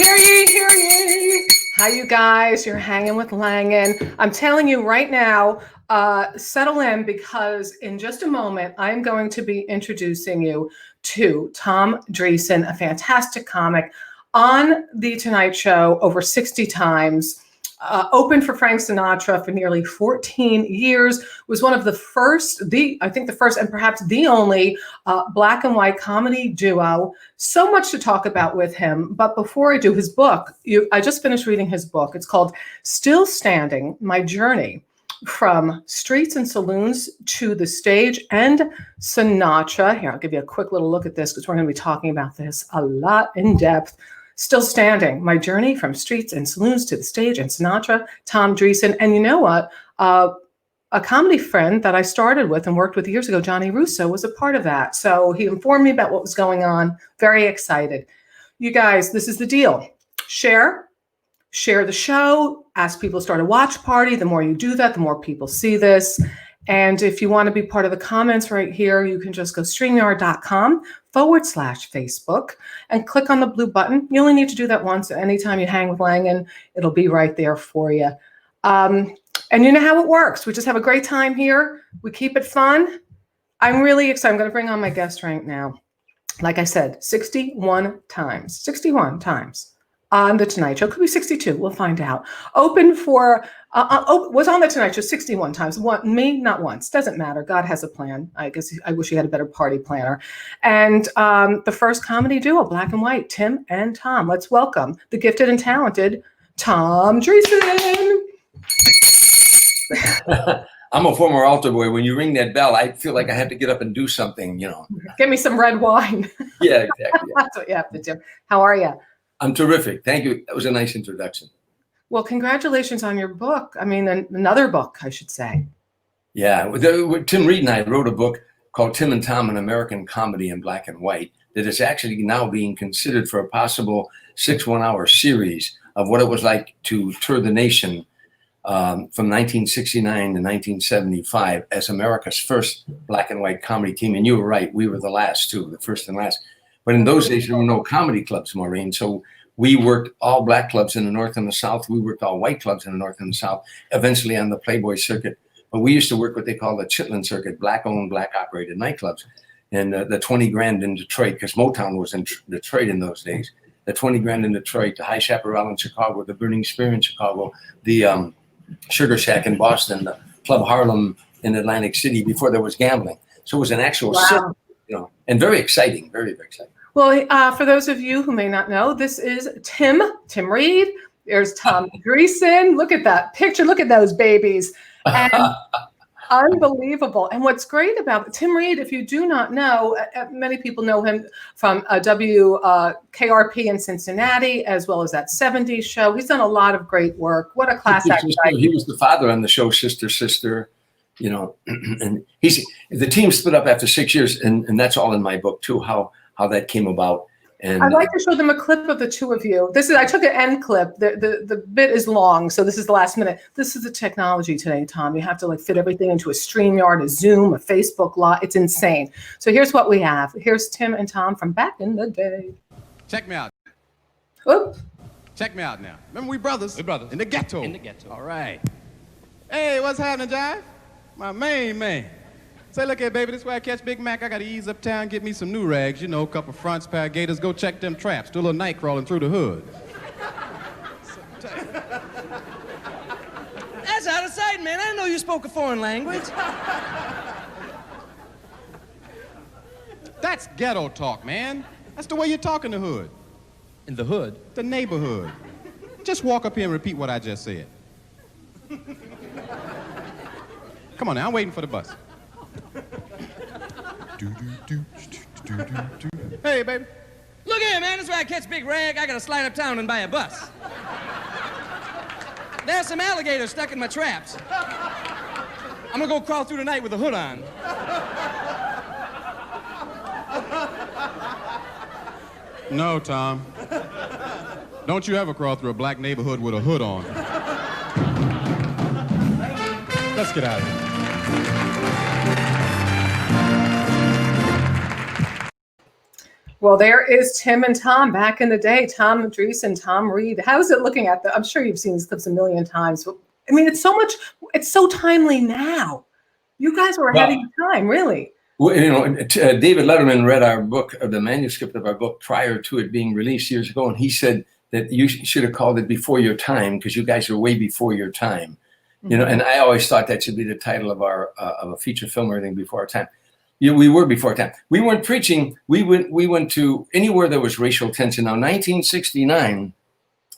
Hear ye, hear ye. How you guys? You're hanging with Langan. I'm telling you right now, settle in because in just a moment, I'm going to be introducing you to Tom Dreesen, a fantastic comic on The Tonight Show over 60 times. Opened for Frank Sinatra for nearly 14 years, was one of the first, I think the first and perhaps the only black and white comedy duo. So much to talk about with him. But before I do his book, I just finished reading his book. It's called Still Standing, My Journey from Streets and Saloons to the Stage and Sinatra. Here, I'll give you a quick little look at this because we're going to be talking about this a lot in depth. Still Standing, My Journey from Streets and Saloons to the Stage and Sinatra, Tom Dreesen. And you know what? A comedy friend that I started with and worked with years ago, Johnny Russo, was a part of that. So he informed me about what was going on. Very excited. You guys, this is the deal. Share the show, ask people to start a watch party. The more you do that, the more people see this. And if you want to be part of the comments right here, you can just go streamyard.com/Facebook and click on the blue button. You only need to do that once. Anytime you hang with Langan, it'll be right there for you. And you know how it works. We just have a great time here. We keep it fun. I'm really excited. I'm going to bring on my guest right now. Like I said, 61 times on The Tonight Show. Could be 62. We'll find out. Open for, was on The Tonight Show 61 times. Me, not once. Doesn't matter. God has a plan. I guess I wish he had a better party planner. And the first comedy duo, black and white, Tim and Tom. Let's welcome the gifted and talented Tom Dreesen. I'm a former altar boy. When you ring that bell, I feel like I have to get up and do something, you know. Give me some red wine. Yeah, exactly. That's what you have to do. How are you? I'm terrific. Thank you. That was a nice introduction. Well, congratulations on your book. I mean, another book, I should say. Yeah. Tim Reid and I wrote a book called Tim and Tom, An American Comedy in Black and White that is actually now being considered for a possible 6 one-hour series of what it was like to tour the nation from 1969 to 1975 as America's first black and white comedy team. And you were right. We were the last, too, the first and last. But in those days, there were no comedy clubs, Maureen. So we worked all black clubs in the North and the South. We worked all white clubs in the North and the South, eventually on the Playboy circuit. But we used to work what they call the Chitlin circuit, black-owned, black-operated nightclubs. And the 20 grand in Detroit, because Motown was in Detroit in those days. The 20 grand in Detroit, the High Chaparral in Chicago, the Burning Spear in Chicago, the Sugar Shack in Boston, the Club Harlem in Atlantic City before there was gambling. So it was an actual circuit. You know, and very exciting, very, very exciting. Well, for those of you who may not know, this is Tim Reid. There's Tom Dreesen. Look at that picture. Look at those babies. And unbelievable. And what's great about Tim Reid, if you do not know, many people know him from WKRP in Cincinnati, as well as that 70s show. He's done a lot of great work. What a class act. He was the father on the show, Sister. You know, and the team split up after 6 years, and that's all in my book too, how that came about. And I'd like to show them a clip of the two of you. I took an end clip. The bit is long, so this is the last minute. This is the technology today, Tom. You have to fit everything into a StreamYard, a Zoom, a Facebook Live. It's insane. So here's what we have. Here's Tim and Tom from back in the day. Check me out. Whoop. Check me out now. Remember we brothers? We brothers. In the ghetto. In the ghetto. All right. Hey, what's happening, Jive? My main man. Say, look here, baby, this way I catch Big Mac. I got to ease uptown, get me some new rags, you know, a couple fronts, pair of gators, go check them traps, do a little night crawling through the hood. That's out of sight, man. I didn't know you spoke a foreign language. That's ghetto talk, man. That's the way you talk in the hood. In the hood? The neighborhood. Just walk up here and repeat what I just said. Come on now, I'm waiting for the bus. Hey, baby. Look here, man. This is where I catch Big Rag. I got to slide uptown and buy a bus. There's some alligators stuck in my traps. I'm going to go crawl through the night with the hood on. No, Tom. Don't you ever crawl through a black neighborhood with a hood on. Let's get out of here. Well, there is Tim and Tom back in the day. Tom Dreesen, Tom Reid. How's it looking at I'm sure you've seen these clips a million times. But, I mean, it's so timely now. You guys were ahead of your time, really. Well, David Letterman read our book, the manuscript of our book, prior to it being released years ago, and he said that you should have called it Before Your Time, because you guys are way before your time. Mm-hmm. And I always thought that should be the title of our of a feature film or anything, Before Our Time. We were before our time. We weren't preaching. We went to anywhere there was racial tension. Now, 1969,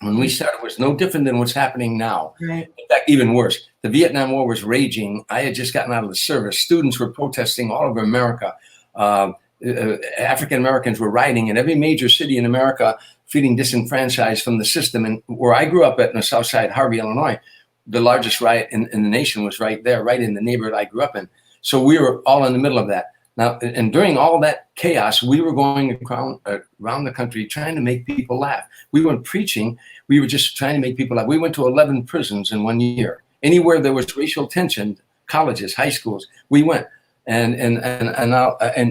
when we started, was no different than what's happening now. Right. In fact, even worse. The Vietnam War was raging. I had just gotten out of the service. Students were protesting all over America. African Americans were rioting in every major city in America, feeling disenfranchised from the system. And where I grew up at in the South Side, Harvey, Illinois, the largest riot in the nation was right there, right in the neighborhood I grew up in. So we were all in the middle of that. Now, and during all that chaos, we were going around the country trying to make people laugh. We weren't preaching. We were just trying to make people laugh. We went to 11 prisons in 1 year. Anywhere there was racial tension, colleges, high schools, we went. And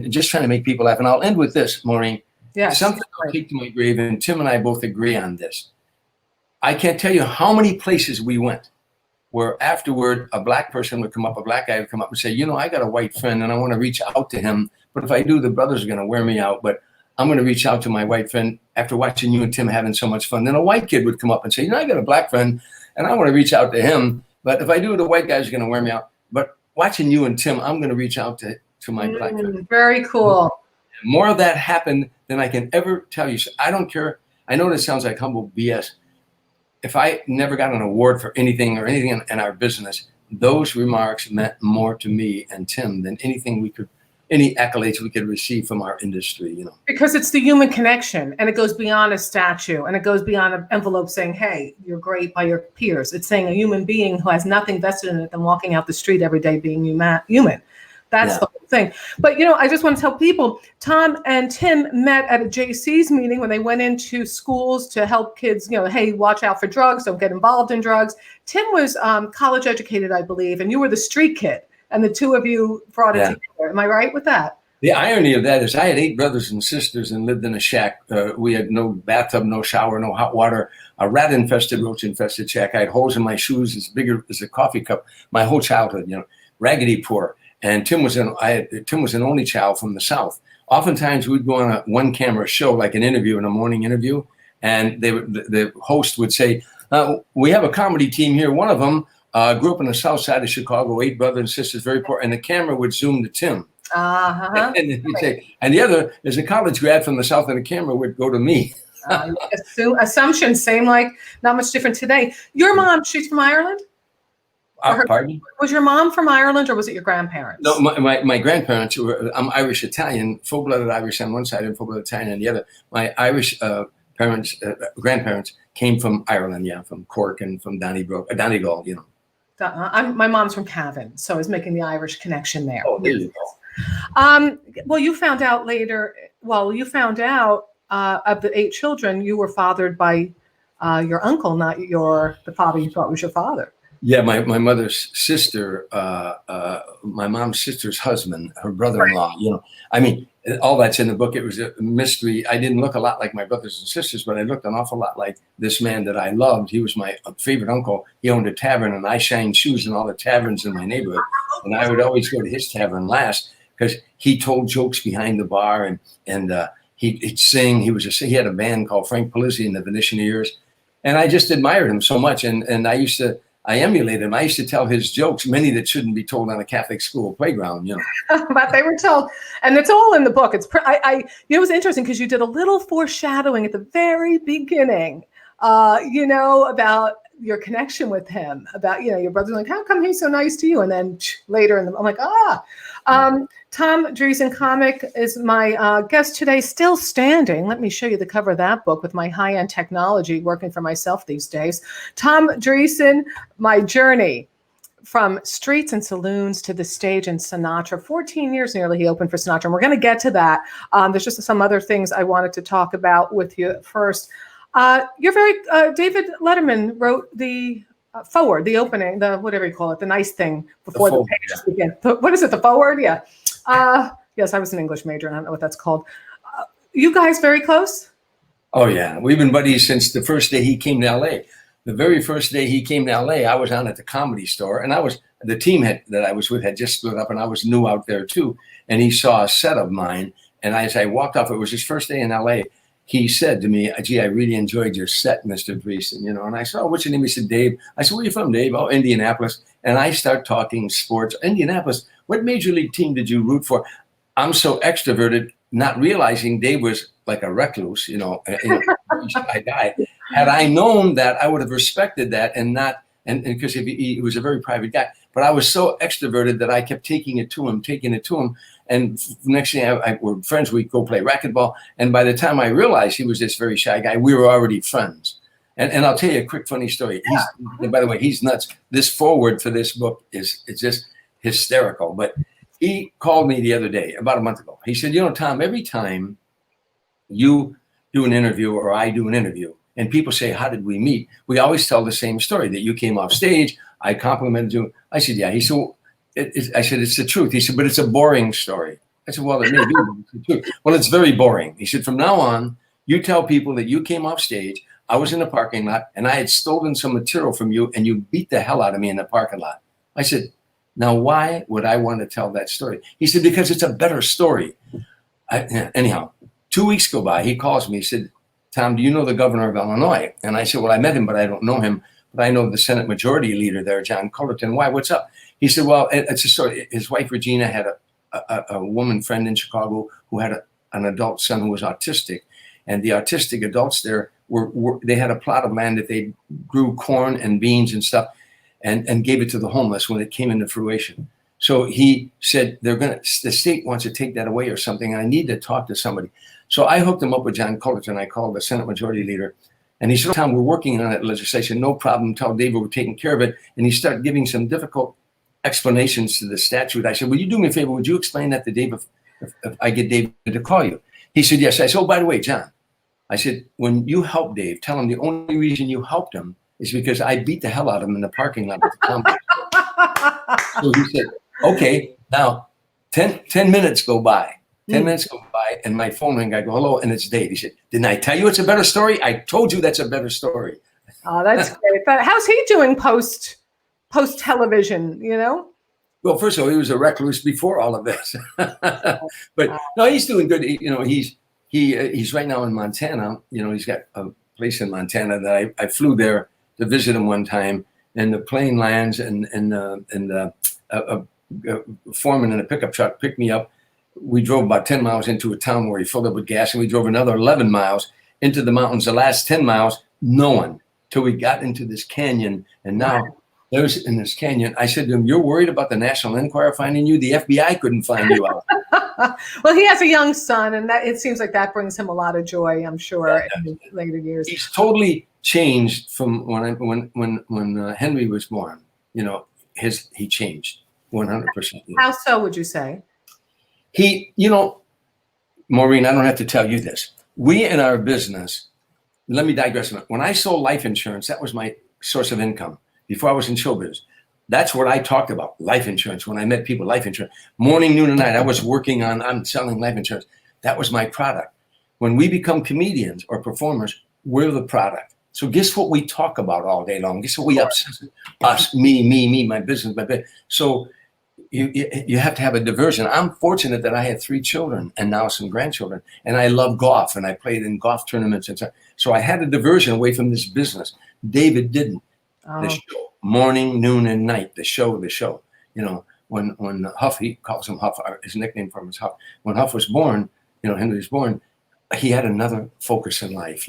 just trying to make people laugh. And I'll end with this, Maureen. Yes. Something I'll take to my grave, and Tim and I both agree on this. I can't tell you how many places we went where afterward a black person would come up, a black guy would come up and say, I got a white friend and I want to reach out to him. But if I do, the brothers are going to wear me out. But I'm going to reach out to my white friend after watching you and Tim having so much fun. Then a white kid would come up and say, I got a black friend and I want to reach out to him. But if I do, the white guys are going to wear me out. But watching you and Tim, I'm going to reach out to my black friend. Very cool. More of that happened than I can ever tell you. So I don't care. I know this sounds like humble BS. If I never got an award for anything or anything in our business, those remarks meant more to me and Tim than any accolades we could receive from our industry, Because it's the human connection, and it goes beyond a statue, and it goes beyond an envelope saying, hey, you're great by your peers. It's saying a human being who has nothing vested in it than walking out the street every day being human. That's the whole thing. But, I just want to tell people, Tom and Tim met at a JC's meeting when they went into schools to help kids, hey, watch out for drugs, don't get involved in drugs. Tim was college educated, I believe, and you were the street kid, and the two of you brought it together. Am I right with that? The irony of that is I had 8 brothers and sisters and lived in a shack. We had no bathtub, no shower, no hot water, a rat-infested, roach-infested shack. I had holes in my shoes as big as a coffee cup my whole childhood, raggedy poor. And Tim was an only child from the South. Oftentimes we'd go on a one-camera show, like an interview, in a morning interview, and the host would say, we have a comedy team here. One of them grew up on the South Side of Chicago, 8 brothers and sisters, very poor, and the camera would zoom to Tim. And he'd say, and the other is a college grad from the South, and the camera would go to me. Assumption, same, like not much different today. Your mom, she's from Ireland? Pardon? Was your mom from Ireland, or was it your grandparents? No, my grandparents were. I'm Irish Italian, full-blooded Irish on one side and full-blooded Italian on the other. My Irish grandparents came from Ireland, from Cork and from Donegal, My mom's from Cavan, so I was making the Irish connection there. Oh, there you go. Well, you found out later. Well, you found out of the 8 children, you were fathered by your uncle, not the father you thought was your father. Yeah, my mother's sister, my mom's sister's husband, her brother-in-law, I mean, all that's in the book. It was a mystery. I didn't look a lot like my brothers and sisters, but I looked an awful lot like this man that I loved. He was my favorite uncle. He owned a tavern, and I shined shoes in all the taverns in my neighborhood. And I would always go to his tavern last because he told jokes behind the bar, and he'd sing. He had a band called Frank Sinatra and the Venetianeers. And I just admired him so much. And I emulated him. I used to tell his jokes, many that shouldn't be told on a Catholic school playground, But they were told, and it's all in the book. It was interesting because you did a little foreshadowing at the very beginning, about your connection with him, about, your brother's like, how come he's so nice to you? And then later I'm like, Tom Dreesen, comic, is my guest today, still standing. Let me show you the cover of that book with my high-end technology working for myself these days. Tom Dreesen, My Journey from Streets and Saloons to the Stage in Sinatra. 14 years nearly he opened for Sinatra, and we're going to get to that. There's just some other things I wanted to talk about with you first. David Letterman wrote the forward, the opening, the whatever you call it, the nice thing before the pages begin. What is it, the forward? Yeah. Yes, I was an English major, and I don't know what that's called. You guys very close? Oh yeah, we've been buddies since the first day he came to LA. The very first day he came to LA, I was on at the Comedy Store, and the team that I was with had just split up, and I was new out there too. And he saw a set of mine, and as I walked off, it was his first day in LA. He said to me, "Gee, I really enjoyed your set, Mr. Dreesen." And I said, "Oh, what's your name?" He said, "Dave." I said, "Where are you from, Dave?" "Oh, Indianapolis." And I start talking sports. Indianapolis. What major league team did you root for? I'm so extroverted, not realizing Dave was like a recluse, a shy guy. Had I known that, I would have respected that and not, and because he was a very private guy. But I was so extroverted that I kept taking it to him. And next thing we're friends, we'd go play racquetball. And by the time I realized he was this very shy guy, we were already friends. And I'll tell you a quick funny story. By the way, he's nuts. This foreword for this book it's just hysterical. But he called me the other day, about a month ago. He said, "Tom, every time you do an interview or I do an interview and people say, 'How did we meet?' we always tell the same story, that you came off stage, I complimented you." I said, "Yeah." He said, I said, "It's the truth." He said, "But it's a boring story." I said, "Well, it may be, but it's the truth." "Well, it's very boring." He said, "From now on, you tell people that you came off stage, I was in the parking lot, and I had stolen some material from you, and you beat the hell out of me in the parking lot." I said, "Now, why would I want to tell that story?" He said, "Because it's a better story." Anyhow, 2 weeks go by. He calls me. He said, "Tom, do you know the governor of Illinois?" And I said, "Well, I met him, but I don't know him. But I know the Senate Majority Leader there, John Cullerton." "Why? What's up?" He said, "Well, it's a story. His wife, Regina, had a woman friend in Chicago who had an adult son who was autistic. And the autistic adults there they had a plot of land that they grew corn and beans and stuff and gave it to the homeless when it came into fruition. So he said, the state wants to take that away or something. And I need to talk to somebody." So I hooked him up with John Cullerton. I called the Senate Majority Leader. And he said, "Tom, we're working on that legislation. No problem. Tell David we're taking care of it." And he started giving some difficult explanations to the statute. I said, "Will you do me a favor? Would you explain that to Dave if I get David to call you?" He said, "Yes." I said, "Oh, by the way, John," I said, "when you help Dave, tell him the only reason you helped him is because I beat the hell out of him in the parking lot at the Comedy Store." So he said, "Okay." Now, 10 minutes go by. 10 minutes go by, and my phone rang. I go, "Hello," and it's Dave. He said, "Didn't I tell you it's a better story? I told you that's a better story." Oh, that's great. But how's he doing post television? Well, first of all, he was a recluse before all of this. But no, he's doing good. He's right now in Montana. He's got a place in Montana that I flew there to visit him one time, and the plane lands, and a foreman in a pickup truck picked me up. We drove about 10 miles into a town where he filled up with gas, and we drove another 11 miles into the mountains. The last 10 miles, no one, till we got into this canyon. And now there's in this canyon. I said to him, "You're worried about the National Enquirer finding you? The FBI couldn't find you out." Well, he has a young son, and it seems like that brings him a lot of joy, I'm sure, in the later years. He's totally changed from when Henry was born. He changed 100%. How so, would you say? Maureen, I don't have to tell you this. We in our business, let me digress a minute. When I sold life insurance, that was my source of income before I was in show business. That's what I talked about, life insurance. When I met people, life insurance, morning, noon, and night, I was working on selling life insurance. That was my product. When we become comedians or performers, we're the product. So guess what we talk about all day long? Guess what we obsess? Us, me, my business, my business. So you have to have a diversion. I'm fortunate that I had 3 children and now some grandchildren, and I love golf, and I played in golf tournaments and stuff. So I had a diversion away from this business. David didn't. The show, morning, noon, and night. The show. When Huff, he calls him Huff. His nickname for him is Huff. When Huff was born, Henry was born. He had another focus in life.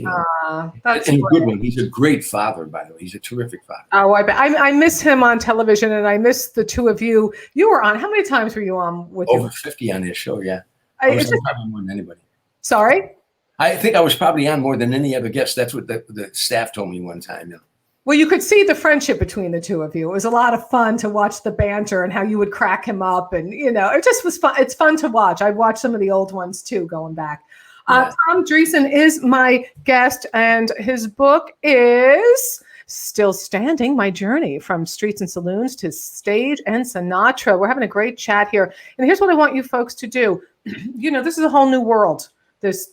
That's and a good one. He's a great father, by the way. He's a terrific father. Oh, I bet. I miss him on television, and I miss the two of you. You were on. How many times were you on with Over 50 on his show, yeah. I was probably more than anybody. Sorry? I think I was probably on more than any other guest. That's what the staff told me one time. Well, you could see the friendship between the two of you. It was a lot of fun to watch the banter and how you would crack him up. And, it just was fun. It's fun to watch. I watched some of the old ones, too, going back. Tom Dreesen is my guest, and his book is Still Standing, My Journey from Streets and Saloons to Stage and Sinatra. We're having a great chat here. And here's what I want you folks to do. This is a whole new world.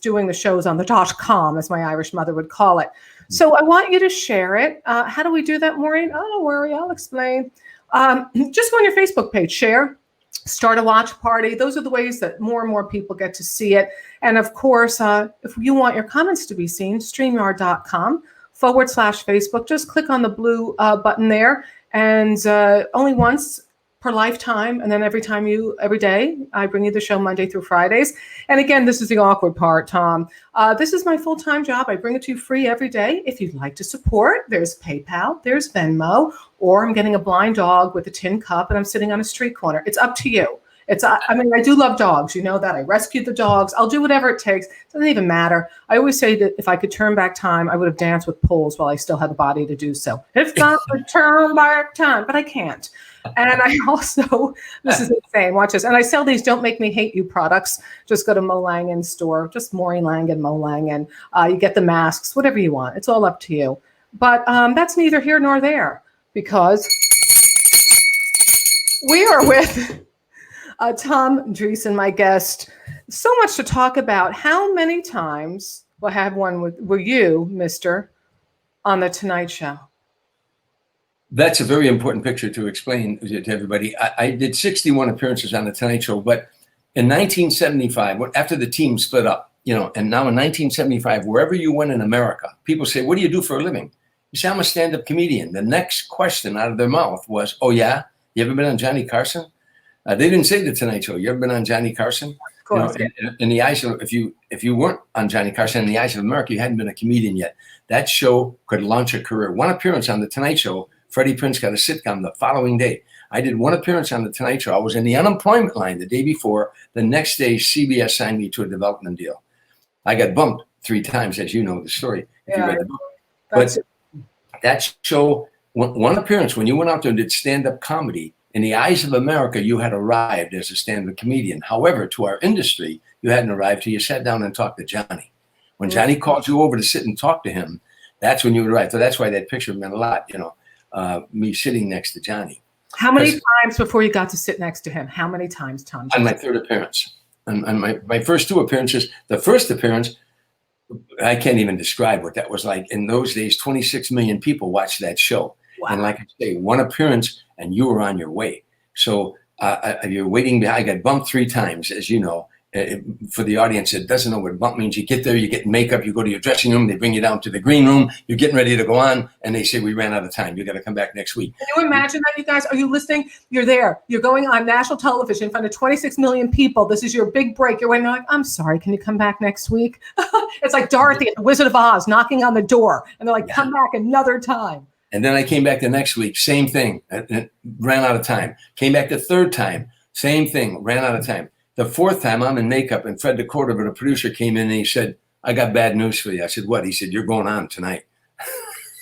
doing the shows on the .com, as my Irish mother would call it. So I want you to share it. How do we do that, Maureen? Oh, don't worry, I'll explain. Just go on your Facebook page, share, start a watch party. Those are the ways that more and more people get to see it. And of course, if you want your comments to be seen, StreamYard.com/Facebook. Just click on the blue button there, and only once per lifetime, and then every day, I bring you the show Monday through Fridays. And again, this is the awkward part, Tom. This is my full-time job. I bring it to you free every day. If you'd like to support, there's PayPal, there's Venmo, or I'm getting a blind dog with a tin cup and I'm sitting on a street corner. It's up to you. I do love dogs. You know that. I rescued the dogs. I'll do whatever it takes. It doesn't even matter. I always say that if I could turn back time, I would have danced with poles while I still had the body to do so. If I could turn back time, but I can't. And I also, this is insane, watch this. And I sell these Don't Make Me Hate You products. Just go to Mo Langan's store, just Maureen Langan, Mo Langan. You get the masks, whatever you want. It's all up to you. But that's neither here nor there, because we are with Tom Dreesen, my guest. So much to talk about. How many times, well, I have one were you, mister, on The Tonight Show? That's a very important picture to explain to everybody. I did 61 appearances on The Tonight Show, but in 1975, after the team split up, and now in 1975, wherever you went in America, people say, what do you do for a living? You say, I'm a stand-up comedian. The next question out of their mouth was, oh yeah? You ever been on Johnny Carson? They didn't say The Tonight Show. You ever been on Johnny Carson? Of course. In the eyes of, if you weren't on Johnny Carson, in the eyes of America, you hadn't been a comedian yet. That show could launch a career. One appearance on The Tonight Show, Freddie Prinze got a sitcom the following day. I did one appearance on The Tonight Show. I was in the unemployment line the day before. The next day, CBS signed me to a development deal. I got bumped 3 times, as you know the story. If you read the book. But that show, one appearance, when you went out there and did stand-up comedy, in the eyes of America, you had arrived as a stand-up comedian. However, to our industry, you hadn't arrived till you sat down and talked to Johnny. When Johnny called you over to sit and talk to him, that's when you arrived. So that's why that picture meant a lot, me sitting next to Johnny. How many times before you got to sit next to him? How many times, Tom? On my 3rd appearance. On my first 2 appearances, the first appearance, I can't even describe what that was like. In those days, 26 million people watched that show. Wow. And like I say, 1 appearance and you were on your way. So you're waiting. I got bumped 3 times, as you know. For the audience that doesn't know what bump means, you get there, you get makeup, you go to your dressing room, they bring you down to the green room, you're getting ready to go on, and they say, we ran out of time. You got to come back next week. Can you imagine that, you guys? Are you listening? You're there. You're going on national television in front of 26 million people. This is your big break. You're waiting. They're like, I'm sorry, can you come back next week? It's like Dorothy at the Wizard of Oz knocking on the door, and they're like, come back another time. And then I came back the next week, same thing, ran out of time. Came back the 3rd time, same thing, ran out of time. The 4th time, I'm in makeup, and Fred DeCordova, the producer, came in and he said, I got bad news for you. I said, what? He said, you're going on tonight.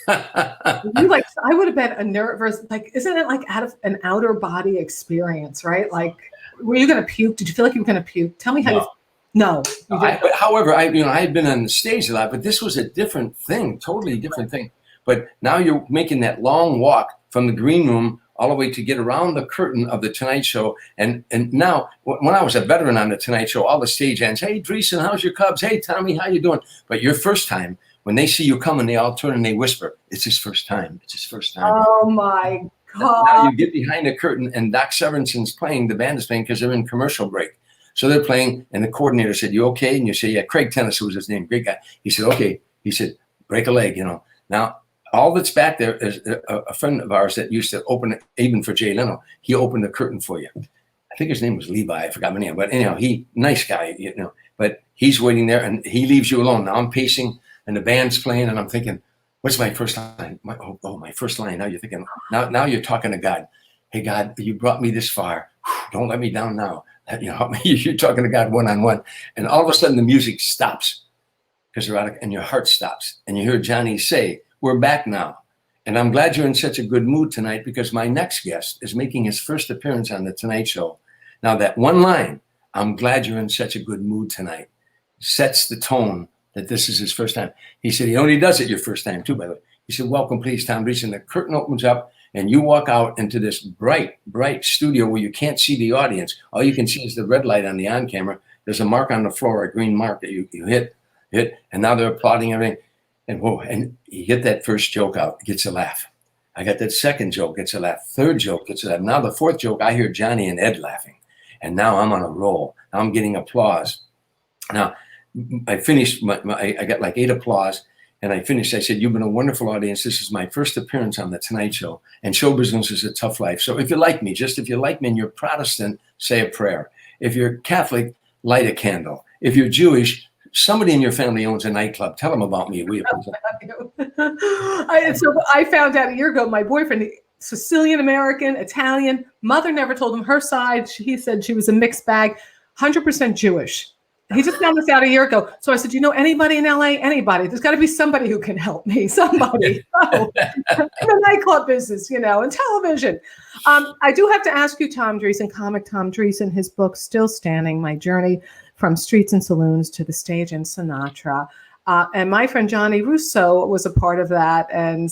I would have been a nervous, isn't it like out of an outer body experience, right? Like, were you going to puke? Did you feel like you were going to puke? Tell me how No. However, I had been on the stage a lot, but this was a different thing, totally different thing. But now you're making that long walk from the green room all the way to get around the curtain of The Tonight Show. And now, when I was a veteran on The Tonight Show, all the stage hands, hey, Dreesen, how's your Cubs? Hey, Tommy, how you doing? But your first time, when they see you coming, they all turn and they whisper, it's his first time. It's his first time. Oh, my God. Now you get behind the curtain, and Doc Severinsen's playing, the band is playing because they're in commercial break. So they're playing, and the coordinator said, you okay? And you say, yeah, Craig Tennis, who was his name, great guy. He said, okay. He said, break a leg, Now, all that's back there is a friend of ours that used to open it, even for Jay Leno. He opened the curtain for you. I think his name was Levi. I forgot my name. But anyhow, nice guy, But he's waiting there, and he leaves you alone. Now I'm pacing, and the band's playing, and I'm thinking, what's my first line? My first line. Now you're thinking, now you're talking to God. Hey, God, you brought me this far. Don't let me down now. You're talking to God one-on-one. And all of a sudden, the music stops because you're out and your heart stops. And you hear Johnny say, we're back now. And I'm glad you're in such a good mood tonight because my next guest is making his first appearance on The Tonight Show. Now, that one line, I'm glad you're in such a good mood tonight, sets the tone that this is his first time. He said he only does it your first time, too, by the way. He said, welcome, please, Tom Dreesen. The curtain opens up, and you walk out into this bright, bright studio where you can't see the audience. All you can see is the red light on the on camera. there's a mark on the floor, a green mark that you hit, and now they're applauding everything. And whoa, and he hit that first joke out, gets a laugh. I got that second joke, gets a laugh. Third joke, gets a laugh. Now the fourth joke, I hear Johnny and Ed laughing. And now I'm on a roll. Now I'm getting applause. Now I finished, I got like 8 applause. And I finished, I said, you've been a wonderful audience. This is my first appearance on The Tonight Show. And show business is a tough life. So if you like me, just if you like me and you're Protestant, say a prayer. If you're Catholic, light a candle. If you're Jewish, somebody in your family owns a nightclub. Tell them about me. So I found out a year ago, my boyfriend, Sicilian American, Italian, mother never told him her side. He said she was a mixed bag, 100% Jewish. He just found this out a year ago. So I said, you know anybody in LA? Anybody. There's got to be somebody who can help me. Somebody. So, in the nightclub business, you know, and television. I do have to ask you, Tom Dreesen, comic Tom Dreesen, his book, Still Standing, My Journey from Streets and Saloons to the Stage in Sinatra. And my friend Johnny Russo was a part of that and,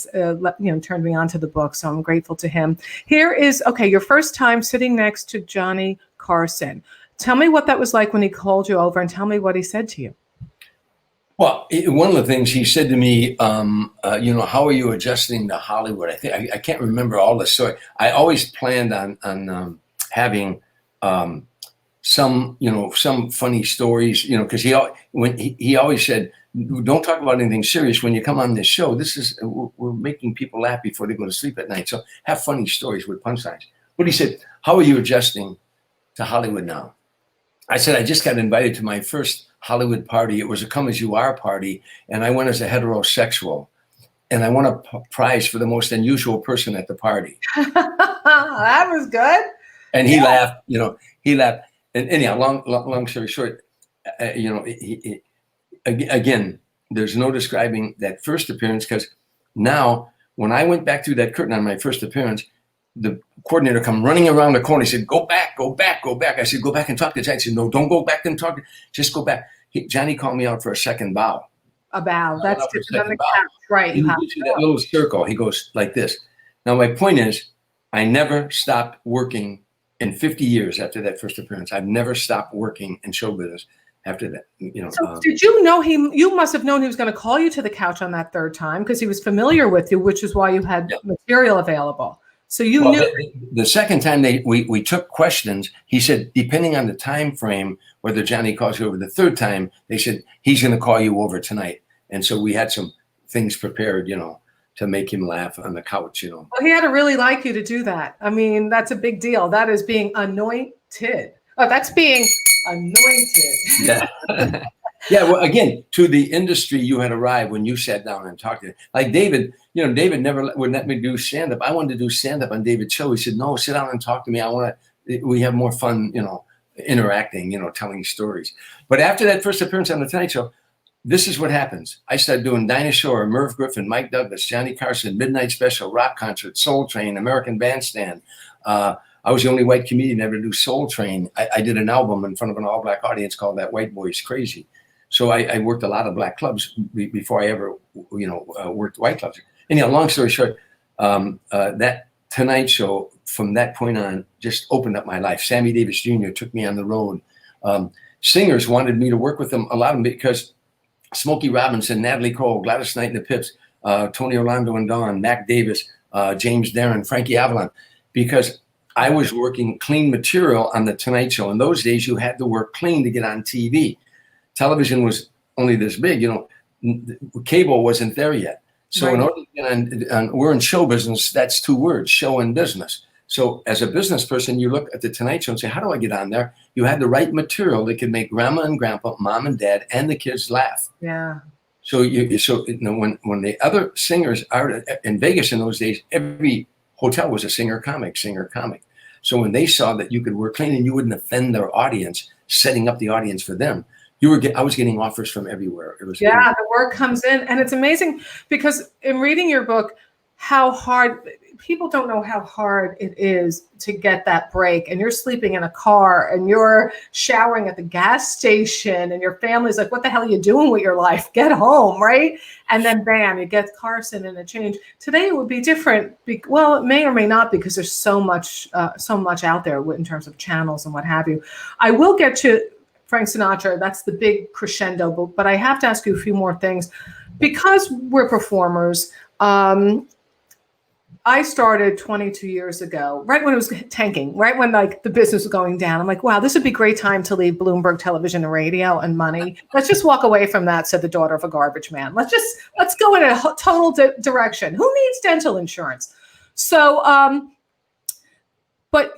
turned me on to the book. So I'm grateful to him. Here is, your first time sitting next to Johnny Carson. Tell me what that was like when he called you over and tell me what he said to you. Well, one of the things he said to me, how are you adjusting to Hollywood? I can't remember all the story. I always planned on having some funny stories, because he always said, don't talk about anything serious when you come on this show. We're making people laugh before they go to sleep at night. So have funny stories with punchlines. But he said, how are you adjusting to Hollywood now? I said, I just got invited to my first Hollywood party. It was a come as you are party. And I went as a heterosexual. And I won a prize for the most unusual person at the party. That was good. And he laughed, he laughed. And anyhow, long story short, again, there's no describing that first appearance, because now when I went back through that curtain on my first appearance, the coordinator come running around the corner. He said, go back, go back, go back. I said, go back and talk to Johnny. He said, no, don't go back and talk. Just go back. Johnny called me out for a second bow. A bow. That's on the couch, right? He gives you that little circle. He goes like this. Now, my point is, I never stopped working in 50 years after that first appearance. I've never stopped working in show business after that. So did you know you must have known he was going to call you to the couch on that third time because he was familiar with you, which is why you had material available. So you knew. The second time we took questions, he said, depending on the time frame, whether Johnny calls you over. The third time, they said, he's going to call you over tonight. And so we had some things prepared, to make him laugh on the couch, Well, he had to really like you to do that. I mean, that's a big deal. That is being anointed. Oh, that's being anointed. Yeah. Yeah, well, again, to the industry you had arrived when you sat down and talked to him. Like David, David never would let me do stand-up. I wanted to do stand-up on David's show. He said, no, sit down and talk to me. We have more fun, interacting, telling stories. But after that first appearance on The Tonight Show, this is what happens. I started doing Dinah Shore, Merv Griffin, Mike Douglas, Johnny Carson, Midnight Special, Rock Concert, Soul Train, American Bandstand. I was the only white comedian ever to do Soul Train. I did an album in front of an all-black audience called That White Boy's Crazy. So I worked a lot of black clubs before I ever, worked white clubs. Anyhow, long story short, that Tonight Show from that point on just opened up my life. Sammy Davis Jr. took me on the road. Singers wanted me to work with them, a lot of them, because Smokey Robinson, Natalie Cole, Gladys Knight and the Pips, Tony Orlando and Dawn, Mac Davis, James Darren, Frankie Avalon, because I was working clean material on the Tonight Show. In those days, you had to work clean to get on TV. Television was only this big, cable wasn't there yet. So in order to get on, we're in show business, that's two words, show and business. So as a business person, you look at the Tonight Show and say, how do I get on there? You had the right material that could make grandma and grandpa, mom and dad, and the kids laugh. Yeah. So when the other singers are in Vegas in those days, every hotel was a singer comic. So when they saw that you could work clean and you wouldn't offend their audience, setting up the audience for them, I was getting offers from everywhere. It was the work comes in, and it's amazing because in reading your book, how hard people don't know how hard it is to get that break. And you're sleeping in a car, and you're showering at the gas station, and your family's like, "What the hell are you doing with your life? Get home, right?" And then bam, you get Carson and a change. Today it would be different. Well, it may or may not, because there's so much out there in terms of channels and what have you. I will get to Frank Sinatra, that's the big crescendo. But I have to ask you a few more things. Because we're performers, I started 22 years ago, right when it was tanking, right when like the business was going down. I'm like, wow, this would be a great time to leave Bloomberg Television and Radio and money. Let's just walk away from that, said the daughter of a garbage man. Let's go in a total direction. Who needs dental insurance? So, but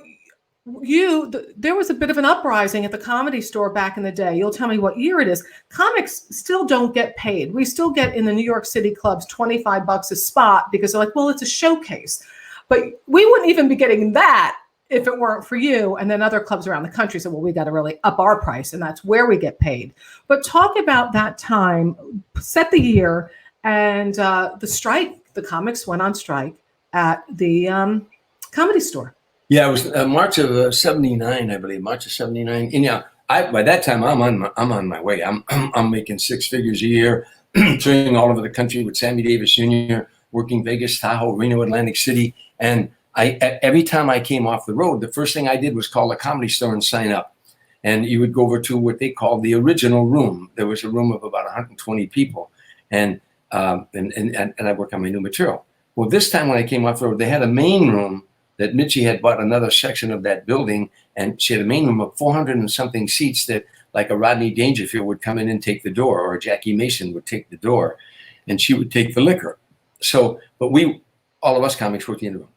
there was a bit of an uprising at the Comedy Store back in the day. You'll tell me what year it is. Comics still don't get paid. We still get in the New York City clubs $25 a spot because they're like, well, it's a showcase. But we wouldn't even be getting that if it weren't for you. And then other clubs around the country said, well, we got to really up our price, and that's where we get paid. But talk about that time, set the year, and the strike. The comics went on strike at the Comedy Store. Yeah, it was March of '79, I believe. March of '79. And yeah, by that time I'm on my way. I'm making six figures a year, touring all over the country with Sammy Davis Jr., working Vegas, Tahoe, Reno, Atlantic City. And every time I came off the road, the first thing I did was call the Comedy Store and sign up. And you would go over to what they called the original room. There was a room of about 120 people, and I worked on my new material. Well, this time when I came off the road, they had a main room that Mitzi had bought another section of that building, and she had a main room of 400 and something seats that like a Rodney Dangerfield would come in and take the door, or a Jackie Mason would take the door, and she would take the liquor. So, but all of us comics worked in the room.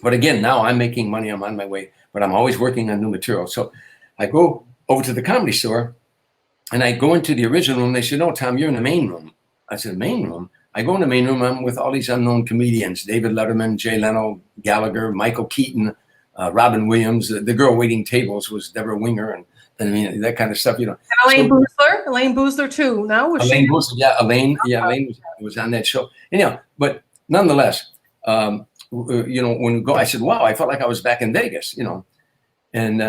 But again, now I'm making money, I'm on my way, but I'm always working on new material. So I go over to the Comedy Store and I go into the original room. They said, no, Tom, you're in the main room. I said, main room? I go in the main room, I'm with all these unknown comedians, David Letterman, Jay Leno, Gallagher, Michael Keaton, Robin Williams. The girl waiting tables was Deborah Winger, and I mean, that kind of stuff, you know. And Elaine Boozler too, no? Elaine Boozler, yeah, Elaine was on that show. Anyhow, but nonetheless, you know, when we go, I said, wow, I felt like I was back in Vegas, you know. And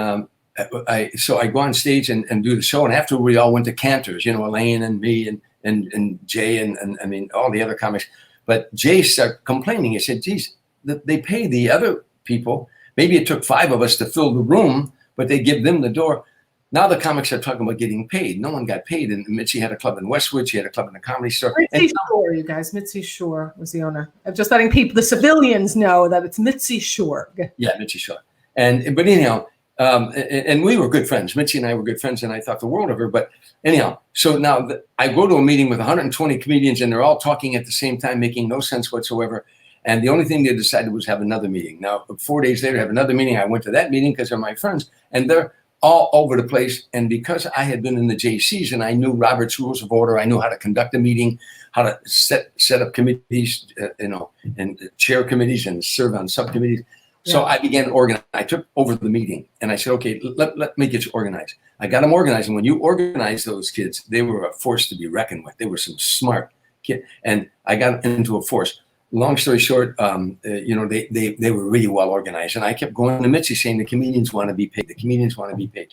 so I go on stage and do the show, and after we all went to Cantor's, you know, Elaine and me and Jay and I mean all the other comics. But Jay started complaining. He said, geez, they pay the other people. Maybe it took 5 of us to fill the room, but they give them the door. Now the comics are talking about getting paid. No one got paid. And Mitzi had a club in Westwood. She had a club in the Comedy Store. Mitzi Shore, you guys. Mitzi Shore was the owner. I'm just letting people, the civilians, know that it's Mitzi Shore. Yeah, Mitzi Shore. But anyhow, and we were good friends. Mitzi and I were good friends, and I thought the world of her. But anyhow, so now I go to a meeting with 120 comedians, and they're all talking at the same time, making no sense whatsoever. And the only thing they decided was have another meeting. Now, 4 days later, have another meeting. I went to that meeting because they're my friends, and they're all over the place. And because I had been in the JCs and I knew Robert's Rules of Order, I knew how to conduct a meeting, how to set up committees, you know, and chair committees and serve on subcommittees. So I began to organize. I took over the meeting and I said, okay, let me get you organized. I got them organized. And when you organize those kids, they were a force to be reckoned with. They were some smart kids. And I got into a force. Long story short, you know, they were really well organized. And I kept going to Mitzi saying, the comedians want to be paid. The comedians want to be paid.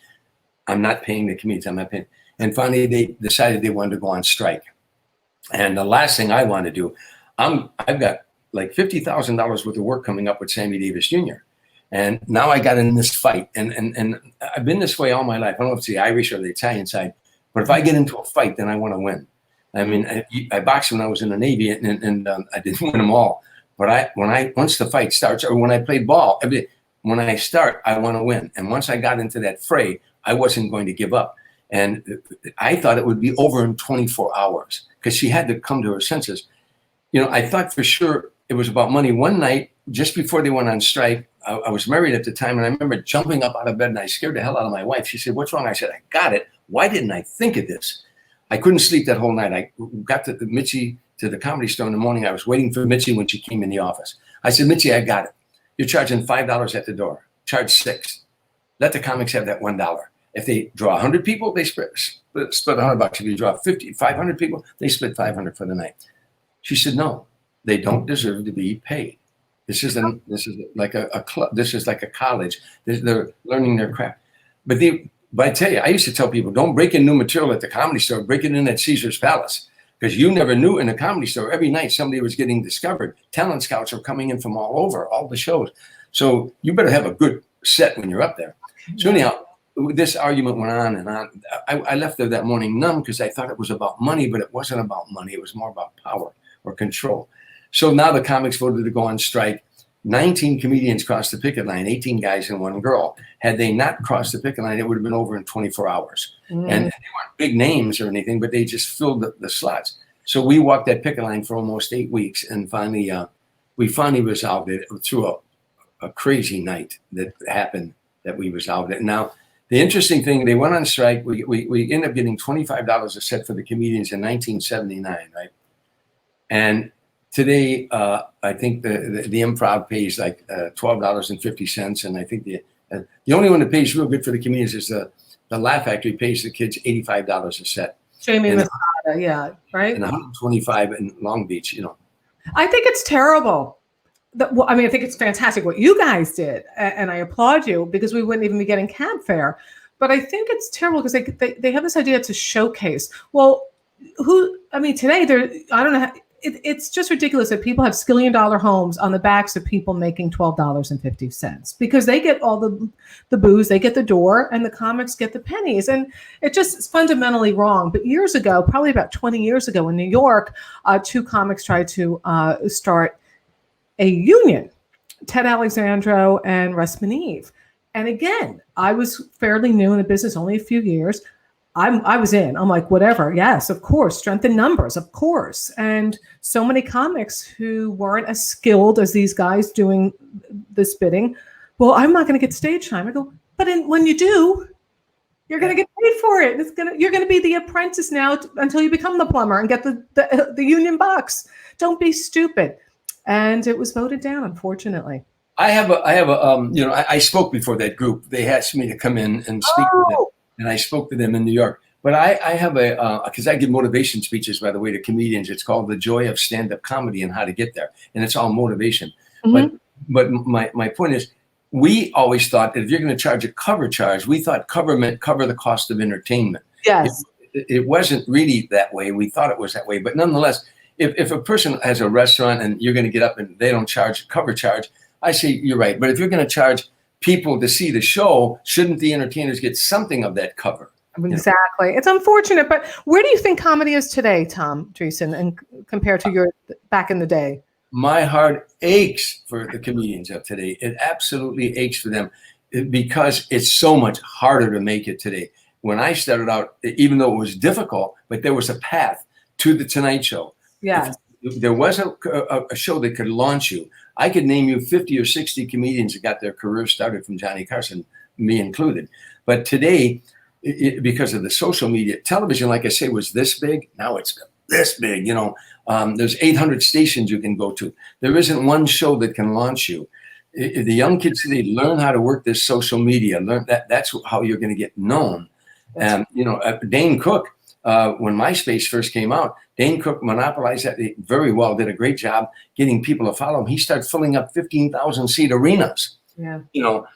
I'm not paying the comedians. I'm not paying. And finally, they decided they wanted to go on strike. And the last thing I want to do, I've got like $50,000 worth of work coming up with Sammy Davis Jr. And now I got in this fight. And I've been this way all my life. I don't know if it's the Irish or the Italian side, but if I get into a fight, then I want to win. I mean, I boxed when I was in the Navy, and I didn't win them all. But once the fight starts, or when I played ball, when I start, I want to win. And once I got into that fray, I wasn't going to give up. And I thought it would be over in 24 hours because she had to come to her senses. You know, I thought for sure it was about money. One night, just before they went on strike, I was married at the time, and I remember jumping up out of bed, and I scared the hell out of my wife. She said, "What's wrong?" I said, "I got it. Why didn't I think of this?" I couldn't sleep that whole night. I got to Mitzi to the Comedy Store in the morning. I was waiting for Mitzi when she came in the office. I said, "Mitzi, I got it. You're charging $5 at the door. Charge $6. Let the comics have that $1. If they draw 100 people, they split $100. If you draw 500 people, they split $500 for the night." She said, "No, they don't deserve to be paid. This is like a club. This is like a college. They're learning their craft." But I tell you, I used to tell people, don't break in new material at the Comedy Store. Break it in at Caesar's Palace. Because you never knew in the Comedy Store, every night somebody was getting discovered. Talent scouts are coming in from all over, all the shows. So you better have a good set when you're up there. So anyhow, this argument went on and on. I left there that morning numb because I thought it was about money, but it wasn't about money. It was more about power or control. So now the comics voted to go on strike. 19 comedians crossed the picket line, 18 guys and 1 girl. Had they not crossed the picket line, it would have been over in 24 hours. And they weren't big names or anything, but they just filled the slots. So we walked that picket line for almost 8 weeks, and finally, we finally resolved it through a crazy night that happened, that we resolved it. Now, the interesting thing, they went on strike. We ended up getting $25 a set for the comedians in 1979, right? And today, I think the Improv pays like $12.50, and I think the only one that pays real good for the comedians is the Laugh Factory pays the kids $85 a set. Jamie Masada, yeah, right? And $125 in Long Beach, I think it's terrible. I mean, I think it's fantastic what you guys did, and I applaud you, because we wouldn't even be getting cab fare. But I think it's terrible because they have this idea to showcase. Well, today I don't know. It's just ridiculous that people have $skillion homes on the backs of people making $12.50, because they get all the booze, they get the door, and the comics get the pennies. And it just is fundamentally wrong. But years ago, probably about 20 years ago in New York, 2 comics tried to start a union, Ted Alexandro and Russ Maneve. And again, I was fairly new in the business, only a few years. I was in. I'm like, whatever. Yes, of course. Strength in numbers, of course. And so many comics who weren't as skilled as these guys doing this bidding. Well, I'm not going to get stage time. I go, but when you do, you're going to get paid for it. You're going to be the apprentice now until you become the plumber and get the union bucks. Don't be stupid. And it was voted down, unfortunately. I spoke before that group. They asked me to come in and speak to them. And I spoke to them in New York. But I have because I give motivation speeches, by the way, to comedians. It's called The Joy of Stand-Up Comedy and How to Get There. And it's all motivation. Mm-hmm. But my point is, we always thought that if you're going to charge a cover charge, we thought cover meant cover the cost of entertainment. Yes. It wasn't really that way. We thought it was that way. But nonetheless, if a person has a restaurant and you're going to get up and they don't charge a cover charge, I say you're right. But if you're going to charge people to see the show, shouldn't the entertainers get something of that cover? Exactly. It's unfortunate, but where do you think comedy is today, Tom Dreesen, and compared to your back in the day? My heart aches for the comedians of today. It absolutely aches for them because it's so much harder to make it today. When I started out, even though it was difficult, but there was a path to the Tonight Show. Yes. If there was a show that could launch you. I could name you 50 or 60 comedians that got their career started from Johnny Carson, me included. But today, because of the social media, television, like I say, was this big. Now it's this big. There's 800 stations you can go to. There isn't one show that can launch you. The young kids today learn how to work this social media. Learn that's how you're going to get known. And Dane Cook, when MySpace first came out, Dane Cook monopolized that very well, did a great job getting people to follow him. He started filling up 15,000 seat arenas. Yeah.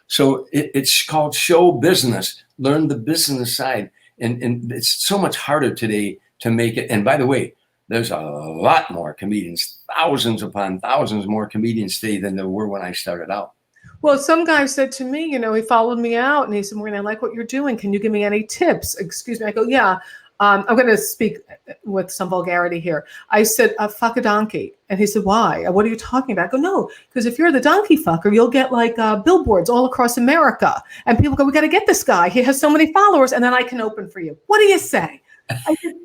So it's called show business. Learn the business side. And it's so much harder today to make it. And by the way, there's a lot more comedians, thousands upon thousands more comedians today than there were when I started out. Well, some guy said to me, he followed me out and he said, Maureen, I like what you're doing. Can you give me any tips? Excuse me. I go, yeah. I'm going to speak with some vulgarity here. I said, fuck a donkey. And he said, why? What are you talking about? I go, no, because if you're the donkey fucker, you'll get like billboards all across America. And people go, we got to get this guy. He has so many followers. And then I can open for you. What do you say? I said,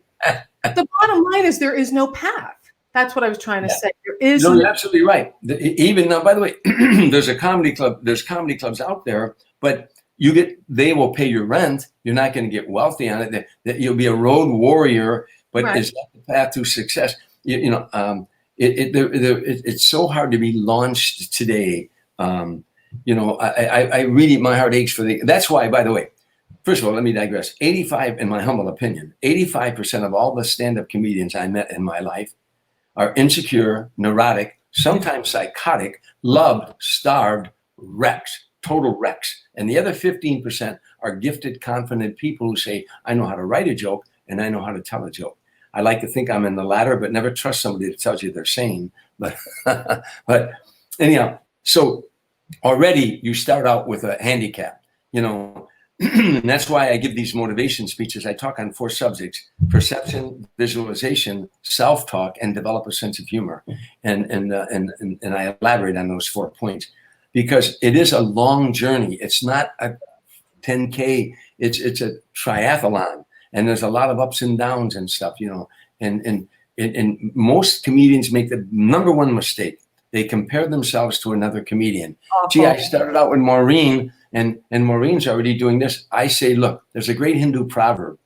the bottom line is there is no path. That's what I was trying to say. There is. No, you're absolutely right. Even now, by the way, there's a comedy club. There's comedy clubs out there, but they will pay your rent. You're not going to get wealthy on it. That you'll be a road warrior, but right. Is that the path to success? It's so hard to be launched today. I really, my heart aches for that's why, by the way, first of all, let me digress. 85, in my humble opinion, 85% of all the stand-up comedians I met in my life are insecure, neurotic, sometimes psychotic, loved, starved wrecks. Total wrecks. And the other 15% are gifted, confident people who say, I know how to write a joke and I know how to tell a joke. I like to think I'm in the latter, but never trust somebody that tells you they're sane. But anyhow, so already you start out with a handicap. And that's why I give these motivation speeches. I talk on 4 subjects: perception, visualization, self-talk, and develop a sense of humor. And I elaborate on those 4 points because it is a long journey. It's not a 10K. It's a triathlon, and there's a lot of ups and downs and stuff, you know. And most comedians make the number one mistake. They compare themselves to another comedian. Gee, I started out with Maureen, and Maureen's already doing this. I say, look, there's a great Hindu proverb.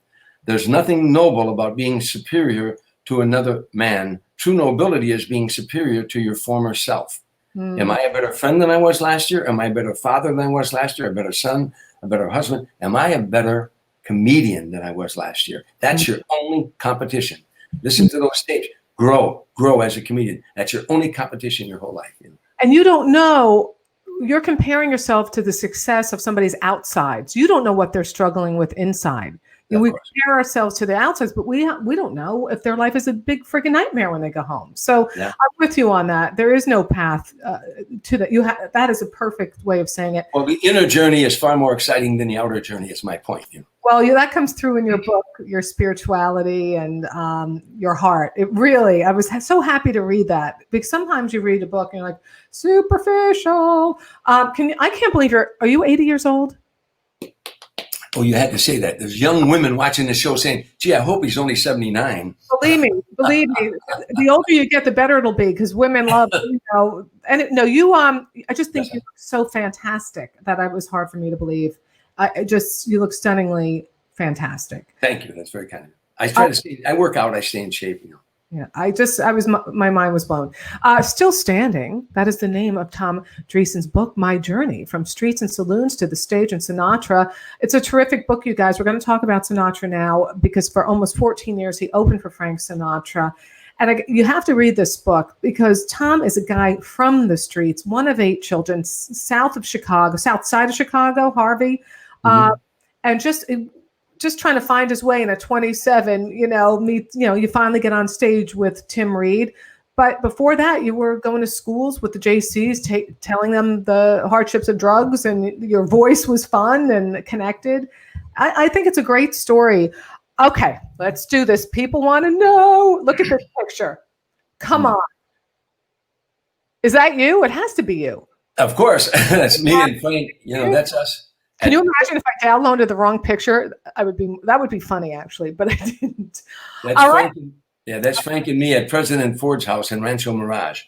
There's nothing noble about being superior to another man. True nobility is being superior to your former self. Am I a better friend than I was last year? Am I a better father than I was last year? A better son? A better husband? Am I a better comedian than I was last year? That's your only competition. Listen to those tapes. Grow as a comedian. That's your only competition your whole life. You know? And you don't know, you're comparing yourself to the success of somebody's outsides. You don't know what they're struggling with inside. We compare ourselves to the outsides, but we don't know if their life is a big freaking nightmare when they go home. So I'm with you on that. There is no path to that. That is a perfect way of saying it. Well, the inner journey is far more exciting than the outer journey. Is my point. You know? Well, that comes through in your book, your spirituality and your heart. It really, I was so happy to read that, because sometimes you read a book and you're like, superficial. I can't believe are you 80 years old? Oh, you had to say that. There's young women watching the show saying, gee, I hope he's only 79. Believe me, the older you get, the better it'll be, because women love, you know. And I just think you look so fantastic that it was hard for me to believe. You look stunningly fantastic. Thank you. That's very kind of you. I work out, I stay in shape, you know. Yeah, my mind was blown. Still Standing, that is the name of Tom Dreesen's book, My Journey from Streets and Saloons to the Stage and Sinatra. It's a terrific book, you guys. We're going to talk about Sinatra now, because for almost 14 years, he opened for Frank Sinatra. And you have to read this book, because Tom is a guy from the streets, one of 8 children, south side of Chicago, Harvey, and just trying to find his way in at 27, you finally get on stage with Tim Reid. But before that, you were going to schools with the JCs, telling them the hardships of drugs, and your voice was fun and connected. I think it's a great story. Okay, let's do this. People want to know. Look at this picture. Come on. Is that you? It has to be you. Of course. That's me and Frank. That's us. Can you imagine if I downloaded the wrong picture? That would be funny, actually, but I didn't. That's All Frank. right. That's Frank and me at President Ford's house in Rancho Mirage.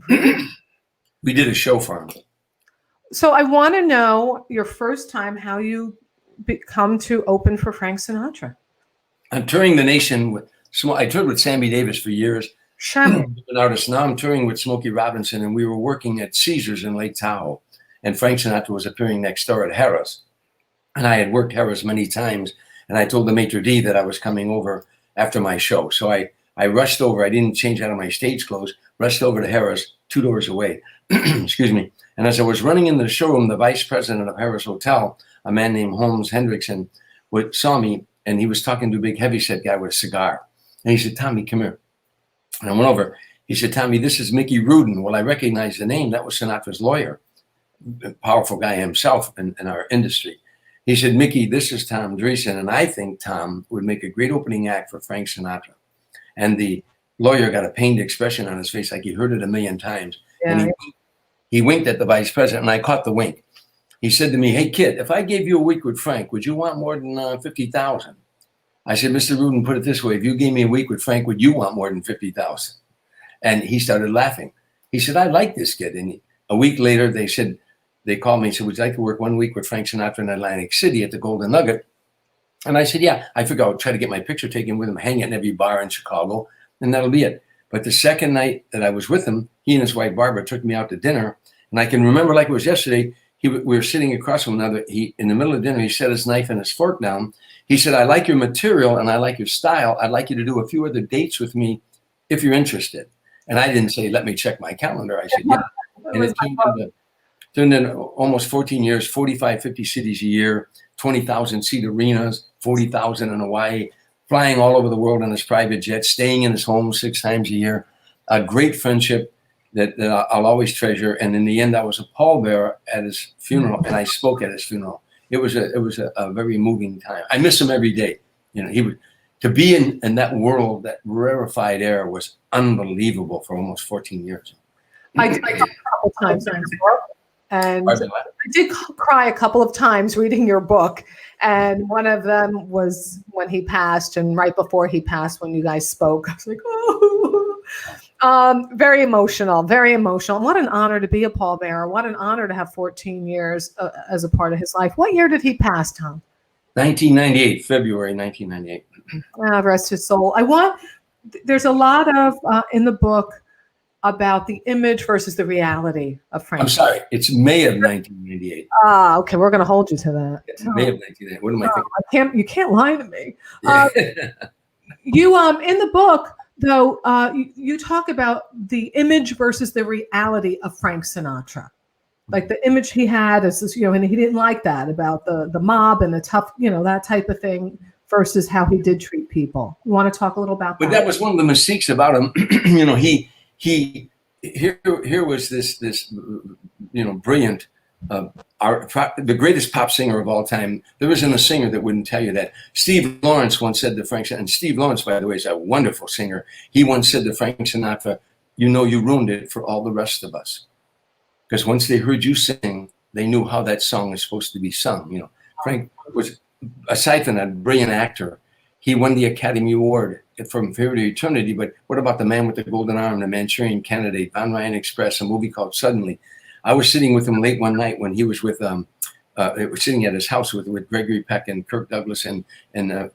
We did a show for him. So I want to know your first time, how you come to open for Frank Sinatra. I'm touring the nation I toured with Sammy Davis for years. An artist. Now I'm touring with Smokey Robinson, and we were working at Caesars in Lake Tahoe. And Frank Sinatra was appearing next door at Harrah's. And I had worked Harrah's many times. And I told the maitre d' that I was coming over after my show. So I rushed over. I didn't change out of my stage clothes. Rushed over to Harrah's, 2 doors away. Excuse me. And as I was running into the showroom, the vice president of Harrah's Hotel, a man named Holmes Hendrickson, saw me. And he was talking to a big heavyset guy with a cigar. And he said, Tommy, come here. And I went over. He said, Tommy, this is Mickey Rudin. Well, I recognized the name. That was Sinatra's lawyer. A powerful guy himself in our industry. He said, Mickey, this is Tom Dreesen, and I think Tom would make a great opening act for Frank Sinatra. And the lawyer got a pained expression on his face, like he heard it a million times. Yeah. And he winked at the vice president, and I caught the wink. He said to me, hey, kid, if I gave you a week with Frank, would you want more than $50,000? I said, Mr. Rudin, put it this way. If you gave me a week with Frank, would you want more than $50,000? And he started laughing. He said, I like this kid. And a week later, they called me and said, would you like to work 1 week with Frank Sinatra in Atlantic City at the Golden Nugget? And I said, yeah. I figured I'll try to get my picture taken with him, hang it in every bar in Chicago, and that'll be it. But the second night that I was with him, he and his wife, Barbara, took me out to dinner. And I can remember like it was yesterday, we were sitting across from another. In the middle of dinner, he set his knife and his fork down. He said, I like your material and I like your style. I'd like you to do a few other dates with me if you're interested. And I didn't say, let me check my calendar. I said, yeah. And it turned into almost 14 years, 45, 50 cities a year, 20,000 seat arenas, 40,000 in Hawaii, flying all over the world on his private jet, staying in his home 6 times a year. A great friendship that I'll always treasure. And in the end, I was a pallbearer at his funeral, and I spoke at his funeral. it was a very moving time. I miss him every day. You know, he would, to be in that world, that rarefied air was unbelievable for almost 14 years. I did a couple times in his book, and Pardon what? I did cry a couple of times reading your book. And one of them was when he passed, and right before he passed, when you guys spoke, I was like, oh, very emotional, very emotional. What an honor to be a pallbearer. What an honor to have 14 years as a part of his life. What year did he pass, Tom? 1998, February 1998. Rest his soul. There's a lot of in the book about the image versus the reality of Frank. I'm sorry, it's May of 1998. Okay, we're going to hold you to that. May of 1998. What am I thinking? You can't lie to me. You in the book though, you talk about the image versus the reality of Frank Sinatra. Like the image he had as this, and he didn't like that about the mob and the tough, that type of thing, versus how he did treat people. You want to talk a little about that? But that was one of the mistakes about him. Here was this brilliant, the greatest pop singer of all time. There isn't a singer that wouldn't tell you that. Steve Lawrence once said to Frank Sinatra, and Steve Lawrence, by the way, is a wonderful singer. He once said to Frank Sinatra, you ruined it for all the rest of us. Because once they heard you sing, they knew how that song is supposed to be sung. Frank was, aside from that, a brilliant actor. He won the Academy Award from Fear to Eternity, but what about The Man with the Golden Arm, The Manchurian Candidate, Von Ryan Express, a movie called Suddenly? I was sitting with him late one night when he was with, sitting at his house with Gregory Peck and Kirk Douglas and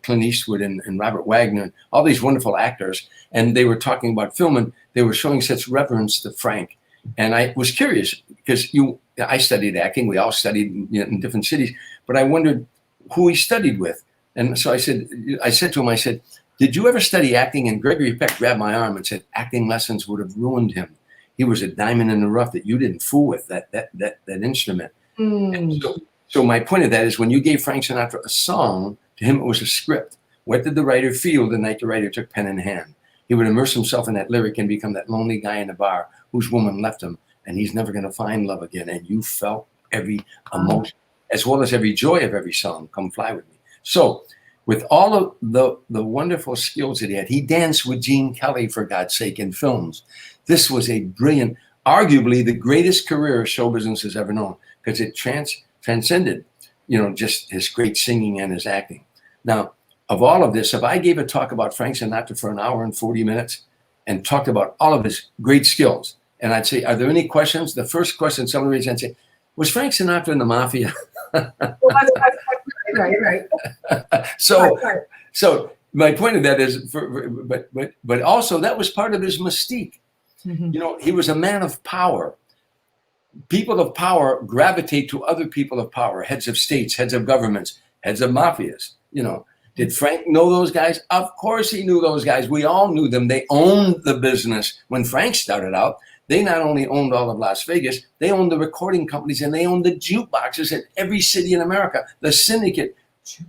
Clint Eastwood and Robert Wagner, all these wonderful actors, and they were talking about film, and they were showing such reverence to Frank. And I was curious because I studied acting. We all studied in different cities, but I wondered who he studied with. And so I said to him, did you ever study acting? And Gregory Peck grabbed my arm and said, acting lessons would have ruined him. He was a diamond in the rough that you didn't fool with, that instrument. And so my point of that is when you gave Frank Sinatra a song, to him it was a script. What did the writer feel the night the writer took pen in hand? He would immerse himself in that lyric and become that lonely guy in the bar whose woman left him, and he's never going to find love again. And you felt every emotion, as well as every joy of every song, Come Fly With Me. So with all of the wonderful skills that he had, he danced with Gene Kelly, for God's sake, in films. This was a brilliant, arguably the greatest career show business has ever known, because it transcended, just his great singing and his acting. Now, of all of this, if I gave a talk about Frank Sinatra for an hour and 40 minutes and talked about all of his great skills, and I'd say, are there any questions? The first question someone raised, I'd say, was Frank Sinatra in the mafia? Right. So my point of that is, but also that was part of his mystique. Mm-hmm. He was a man of power. People of power gravitate to other people of power, heads of states, heads of governments, heads of mafias. Did Frank know those guys? Of course he knew those guys. We all knew them. They owned the business. When Frank started out, they not only owned all of Las Vegas, they owned the recording companies and they owned the jukeboxes in every city in America. The syndicate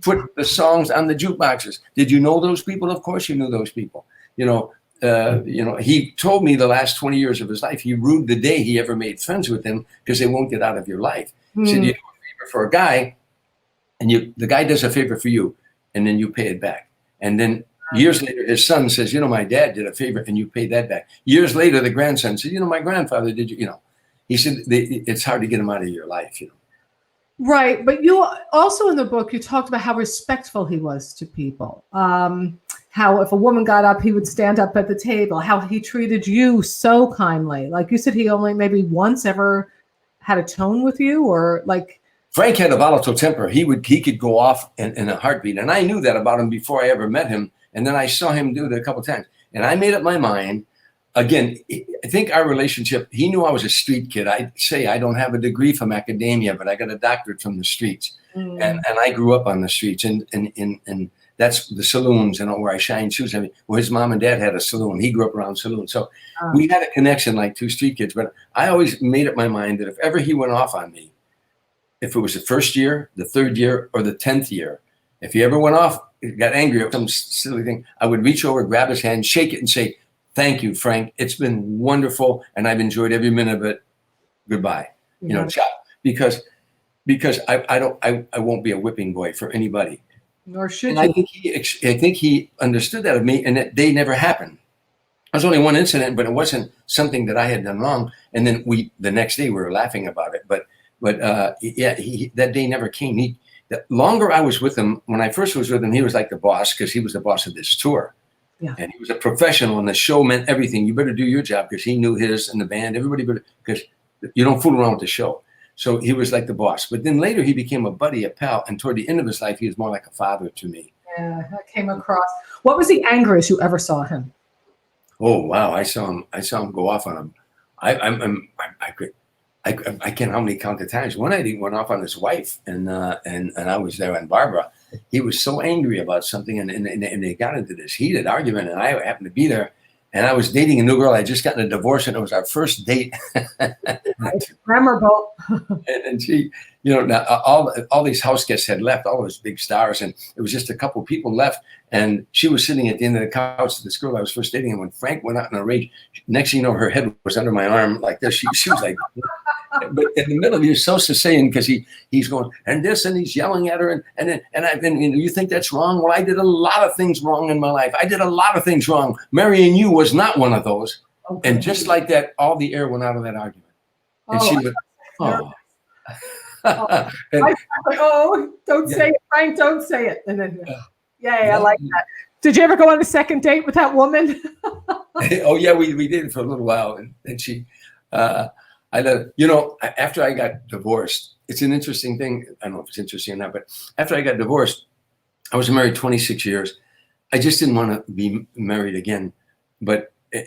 put the songs on the jukeboxes. Did you know those people? Of course you knew those people. He told me the last 20 years of his life, he rued the day he ever made friends with them because they won't get out of your life. He said, you do a favor for a guy and the guy does a favor for you and then you pay it back. And then years later, his son says, my dad did a favor and you paid that back. Years later, the grandson said, my grandfather did, he said, it's hard to get him out of your life, Right. But you also in the book, you talked about how respectful he was to people. How if a woman got up, he would stand up at the table, how he treated you so kindly. Like you said, he only maybe once ever had a tone with you, or like. Frank had a volatile temper. He could go off in a heartbeat. And I knew that about him before I ever met him. And then I saw him do it a couple of times. And I made up my mind. Again, I think our relationship, he knew I was a street kid. I'd say I don't have a degree from academia, but I got a doctorate from the streets. And I grew up on the streets. And that's the saloons and where I shined shoes. Well, his mom and dad had a saloon. He grew up around saloons. So we had a connection like two street kids. But I always made up my mind that if ever he went off on me, if it was the first year, the third year, or the 10th year, if he ever went off, got angry or some silly thing, I would reach over, grab his hand, shake it and say, thank you, Frank. It's been wonderful. And I've enjoyed every minute of it. Goodbye. Ciao. Because because I won't be a whipping boy for anybody. Nor should And you. I think he understood that of me, and that day never happened. There was only one incident, but it wasn't something that I had done wrong. And then the next day we were laughing about it. But yeah, that day never came. The longer I was with him, when I first was with him, he was like the boss, because he was the boss of this tour. Yeah. And he was a professional, and the show meant everything. You better do your job, because he knew his and the band. Everybody better, because you don't fool around with the show. So he was like the boss. But then later he became a buddy, a pal. And toward the end of his life, he was more like a father to me. Yeah, that came across. What was the angriest you ever saw him? Oh, wow. I saw him go off on him. I can't how many count the times. One night he went off on his wife, and I was there, and Barbara. He was so angry about something, and they got into this heated argument, and I happened to be there, and I was dating a new girl. I just gotten a divorce, and it was our first date. Memorable. and she, now all these house guests had left, all those big stars, and it was just a couple of people left. And she was sitting at the end of the couch to this girl I was first dating. And when Frank went out in a rage, next thing you know, her head was under my arm like this. She was like, but in the middle, he was so saying, because he's going, and this, and he's yelling at her. And I've been, you think that's wrong? Well, I did a lot of things wrong in my life. I did a lot of things wrong. Marrying you was not one of those. Okay. And just like that, all the air went out of that argument. And she went, oh. Don't say it, Frank, don't say it. And then, I like that. Did you ever go on a second date with that woman? Oh, yeah, we did for a little while. And she, after I got divorced, it's an interesting thing. I don't know if it's interesting or not, but after I got divorced, I was married 26 years. I just didn't want to be married again.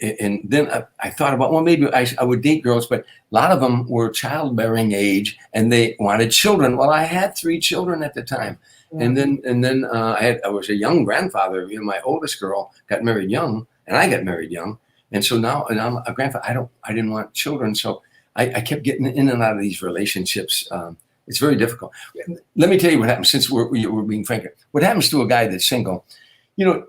And then I thought about, well, maybe I would date girls, but a lot of them were childbearing age, and they wanted children. Well, I had 3 children at the time. Yeah. And then I was a young grandfather. My oldest girl got married young, and I got married young. And so now, and I'm a grandfather. I didn't want children. So I kept getting in and out of these relationships. It's very difficult. Let me tell you what happens, since we're being frank. What happens to a guy that's single? You're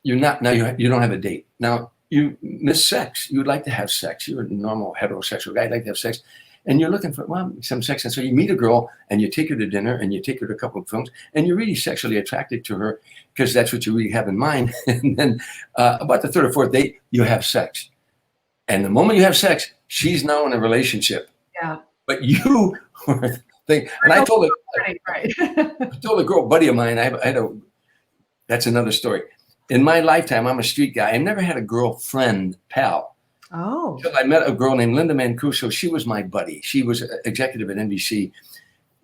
not, now you don't have a date. Now you miss sex. You would like to have sex. You're a normal heterosexual guy. You'd like to have sex. And you're looking for, some sex. And so you meet a girl, and you take her to dinner, and you take her to a couple of films, and you're really sexually attracted to her because that's what you really have in mind. And then about the 3rd or 4th date, you have sex. And the moment you have sex, she's now in a relationship. Yeah. But you were thinking, and I told a girl, buddy of mine, that's another story. In my lifetime, I'm a street guy. I never had a girlfriend pal. Oh. Until I met a girl named Linda Mancuso. She was my buddy. She was an executive at NBC.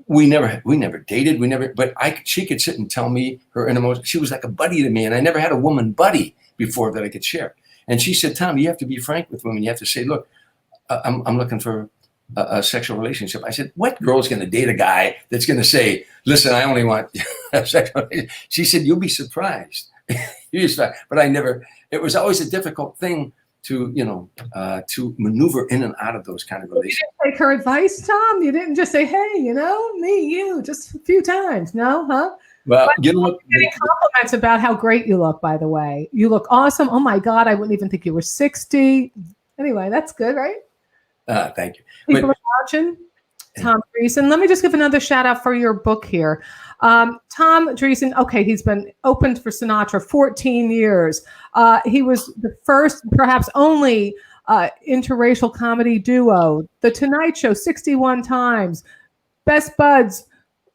We never dated. But she could sit and tell me her innermost. She was like a buddy to me, and I never had a woman buddy before that I could share. And she said, Tom, you have to be frank with women. You have to say, look, I'm looking for a sexual relationship. I said, what girl's going to date a guy that's going to say, listen, I only want a sexual relationship? She said, you'll be surprised. But I never. It was always a difficult thing to maneuver in and out of those kind of relationships. You didn't take her advice, Tom? You didn't just say, hey, me, you, just a few times. No, huh? Well, but getting compliments about how great you look, by the way. You look awesome. Oh my God, I wouldn't even think you were 60. Anyway, that's good, right? Thank you. People are watching. Tom Dreesen. Let me just give another shout out for your book here. Tom Dreesen, okay, he's been opened for Sinatra 14 years. He was the first, perhaps only, interracial comedy duo. The Tonight Show 61 times. Best buds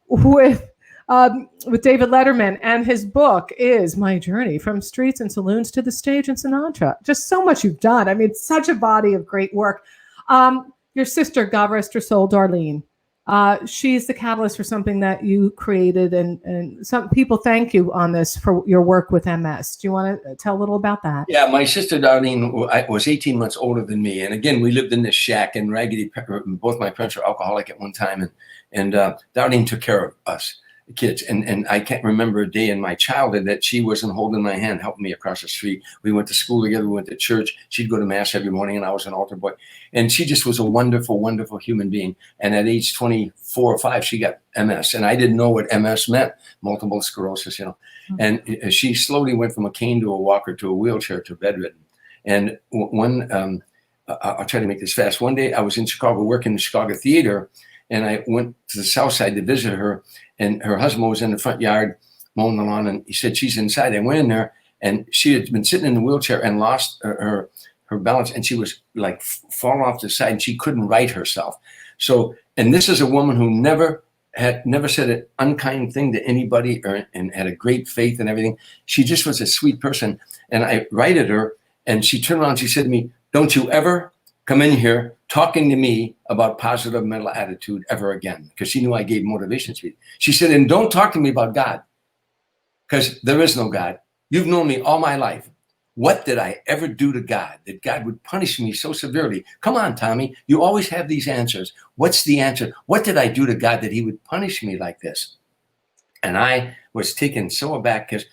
with David Letterman. And his book is My Journey from Streets and Saloons to the Stage in Sinatra. Just so much you've done. I mean, it's such a body of great work. Your sister, God rest her soul, Darlene. She's the catalyst for something that you created, and some people thank you on this for your work with MS. Do you want to tell a little about that? Yeah, my sister Darlene was 18 months older than me, and again, we lived in this shack in Raggedy. Both my parents were alcoholic at one time, and Darlene took care of us kids, and I can't remember a day in my childhood that she wasn't holding my hand, helping me across the street. We went to school together. We went to church. She'd go to mass every morning, and I was an altar boy. And she just was a wonderful, wonderful human being. And at age 24 or 5, she got MS, and I didn't know what MS meant, multiple sclerosis, Mm-hmm. And she slowly went from a cane to a walker to a wheelchair to bedridden. And I'll try to make this fast. One day I was in Chicago working in the Chicago theater, and I went to the south side to visit her, and her husband was in the front yard mowing the lawn, and he said, she's inside. I went in there, and she had been sitting in the wheelchair and lost her balance, and she was like falling off the side, and she couldn't right herself. So, and this is a woman who never said an unkind thing to anybody, and had a great faith and everything. She just was a sweet person. And I righted her, and she turned around, she said to me, don't you ever come in here talking to me about positive mental attitude ever again, because she knew I gave motivation speech. She said, and don't talk to me about God, because there is no God. You've known me all my life. What did I ever do to God that God would punish me so severely? Come on, Tommy, you always have these answers. What's the answer? What did I do to God that he would punish me like this? And I was taken so aback, because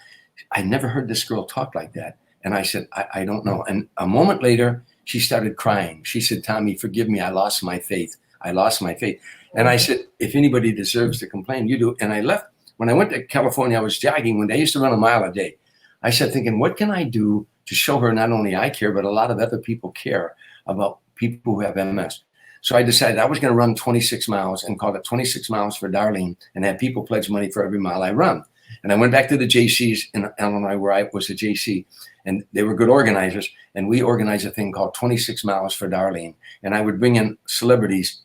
I never heard this girl talk like that. And I said, I don't know. And a moment later, she started crying. She said, Tommy, forgive me. I lost my faith. I lost my faith. And I said, if anybody deserves to complain, you do. And I left. When I went to California, I was jogging one day. I used to run a mile a day. I said, thinking, what can I do to show her not only I care, but a lot of other people care about people who have MS? So I decided I was going to run 26 miles and call it 26 miles for Darlene, and have people pledge money for every mile I run. And I went back to the JCs in Illinois, where I was a JC, and they were good organizers. And we organized a thing called 26 miles for Darlene. And I would bring in celebrities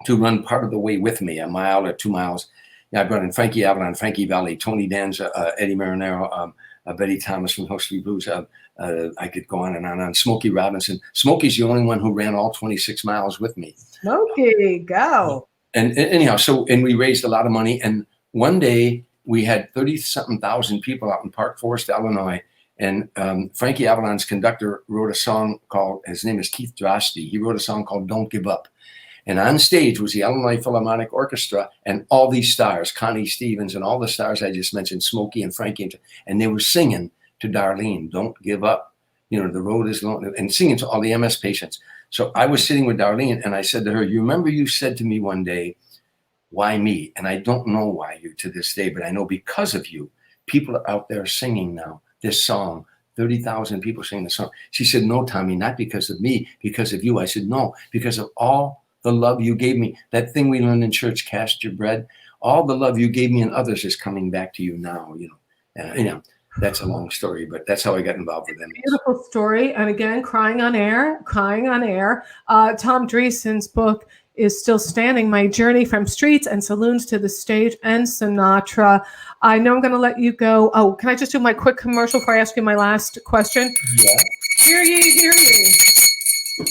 to run part of the way with me, a mile or 2 miles. I brought in Frankie Avalon, Frankie Valli, Tony Danza, Eddie Marinero, Betty Thomas from Hook Street Blues. I could go on and on. Smokey Robinson. Smokey's the only one who ran all 26 miles with me. Smokey, go. And anyhow, and we raised a lot of money. And one day we had 30-something thousand people out in Park Forest, Illinois. And Frankie Avalon's conductor wrote a song called, his name is Keith Drosty. He wrote a song called Don't Give Up. And on stage was the Illinois Philharmonic Orchestra and all these stars, Connie Stevens and all the stars I just mentioned, Smokey and Frankie, and they were singing to Darlene, don't give up. You know, the road is long, and singing to all the MS patients. So I was sitting with Darlene, and I said to her, you remember you said to me one day, why me? And I don't know why you to this day, but I know because of you, people are out there singing now this song. 30,000 people sing the song. She said, no, Tommy, not because of me, because of you. I said, no, because of all the love you gave me. That thing we learned in church, cast your bread, all the love you gave me and others is coming back to you now, you know. That's a long story, but that's how I got involved with them. Beautiful story. And again, crying on air. Tom Dreesen's book is still standing, My Journey from Streets and Saloons to the Stage and Sinatra. I know I'm going to let you go. Oh, can I just do my quick commercial before I ask you my last question? Yeah. Hear ye, hear ye.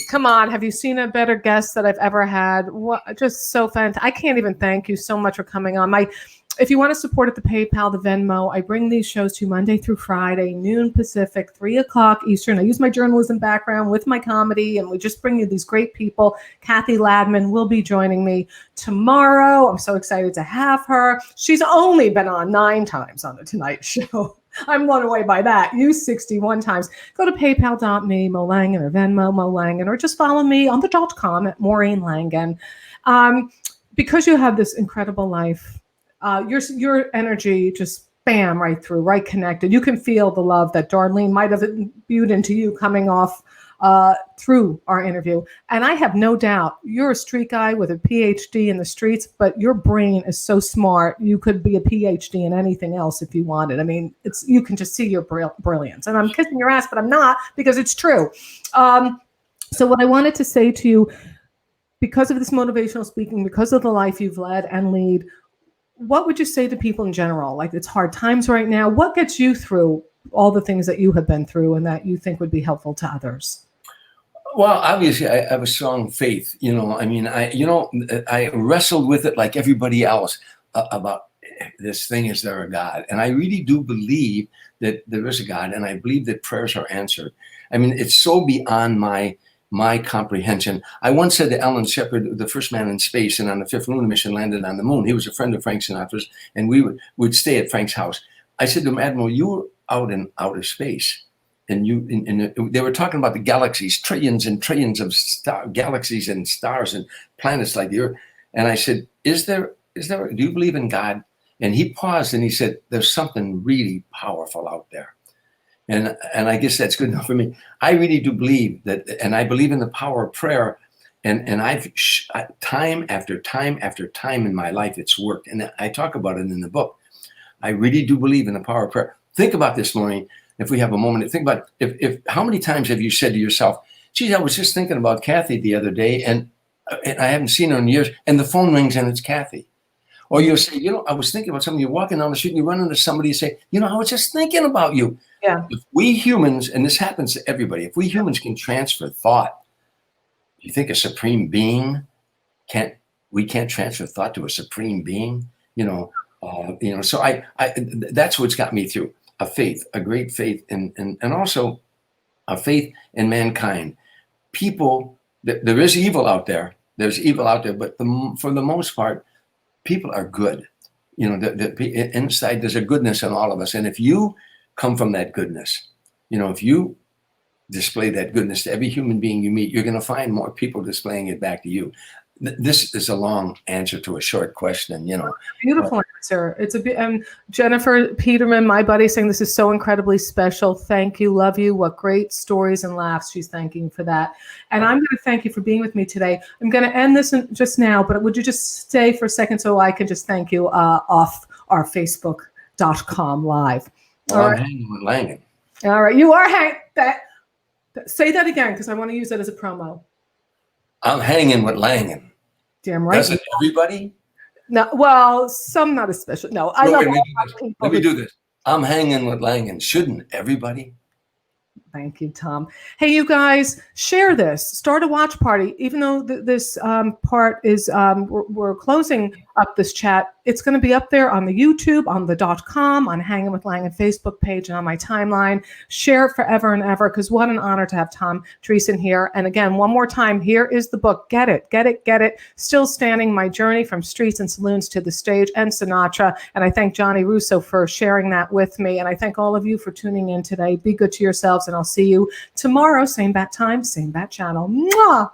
Come on, have you seen a better guest that I've ever had? What, just so fantastic. I can't even thank you so much for coming on. If you want to support at the PayPal, the Venmo, I bring these shows to you Monday through Friday, noon Pacific, 3 o'clock Eastern. I use my journalism background with my comedy, and we just bring you these great people. Kathy Ladman will be joining me tomorrow. I'm so excited to have her. She's only been on 9 times on The Tonight Show. I'm blown away by that. You 61 times. Go to paypal.me, Mo Langan, or Venmo, Mo Langan, or just follow me on the .com at Maureen Langan. Because you have this incredible life, your energy just bam, right through, right connected. You can feel the love that Darlene might have imbued into you coming off through our interview. And I have no doubt you're a street guy with a PhD in the streets, but your brain is so smart. You could be a PhD in anything else if you wanted. I mean, you can just see your brilliance. And I'm kissing your ass, but I'm not, because it's true. So what I wanted to say to you, because of this motivational speaking, because of the life you've led and lead, what would you say to people in general? Like, it's hard times right now. What gets you through all the things that you have been through and that you think would be helpful to others? Well, obviously, I have a strong faith. I wrestled with it like everybody else about this thing. Is there a God? And I really do believe that there is a God, and I believe that prayers are answered. I mean, it's so beyond my comprehension. I once said to Alan Shepard, the first man in space and on the 5th lunar mission landed on the moon. He was a friend of Frank Sinatra's, and we would stay at Frank's house. I said to him, Admiral, you were out in outer space. And they were talking about the galaxies, trillions and trillions of galaxies and stars and planets like the Earth. And I said, do you believe in God? And he paused and he said, there's something really powerful out there. And I guess that's good enough for me. I really do believe that, and I believe in the power of prayer. And time after time after time in my life, it's worked. And I talk about it in the book. I really do believe in the power of prayer. Think about this, Maureen, if we have a moment. Think about if how many times have you said to yourself, geez, I was just thinking about Kathy the other day, and I haven't seen her in years, and the phone rings and it's Kathy. Or you'll say, I was thinking about something. You're walking down the street and you run into somebody and say, I was just thinking about you. Yeah. If we humans, and this happens to everybody, if we humans can transfer thought, you think a supreme being can't transfer thought to a supreme being? So I that's what's got me through. A great faith, and also a faith in mankind. People, there is evil out there. There's evil out there, but for the most part, people are good. Inside there's a goodness in all of us, and if you come from that goodness, if you display that goodness to every human being you meet, you're going to find more people displaying it back to you. This is a long answer to a short question, Beautiful answer. It's Jennifer Peterman, my buddy, saying this is so incredibly special. Thank you. Love you. What great stories and laughs. She's thanking for that. And I'm going to thank you for being with me today. I'm going to end this just now, but would you just stay for a second so I can just thank you off our Facebook.com live. I'm hanging with Langan. All right. You are hanging. Say that again, because I want to use that as a promo. I'm hanging with Langan. Damn right. Doesn't everybody? No, well, some not especially. No, I love all people. Let me do this. I'm hanging with Langan. Shouldn't everybody? Thank you, Tom. Hey, you guys, share this. Start a watch party. Even though this part is, we're closing up this chat, it's going to be up there on the YouTube, on the .com, on Hanging with Langan Facebook page, and on my timeline. Share it forever and ever, because what an honor to have Tom Dreesen here. And again, one more time, here is the book. Get it, get it, get it. Still Standing, My Journey from Streets and Saloons to the Stage, and Sinatra. And I thank Johnny Russo for sharing that with me. And I thank all of you for tuning in today. Be good to yourselves, and I'll see you tomorrow. Same bat time, same bat channel. Mwah!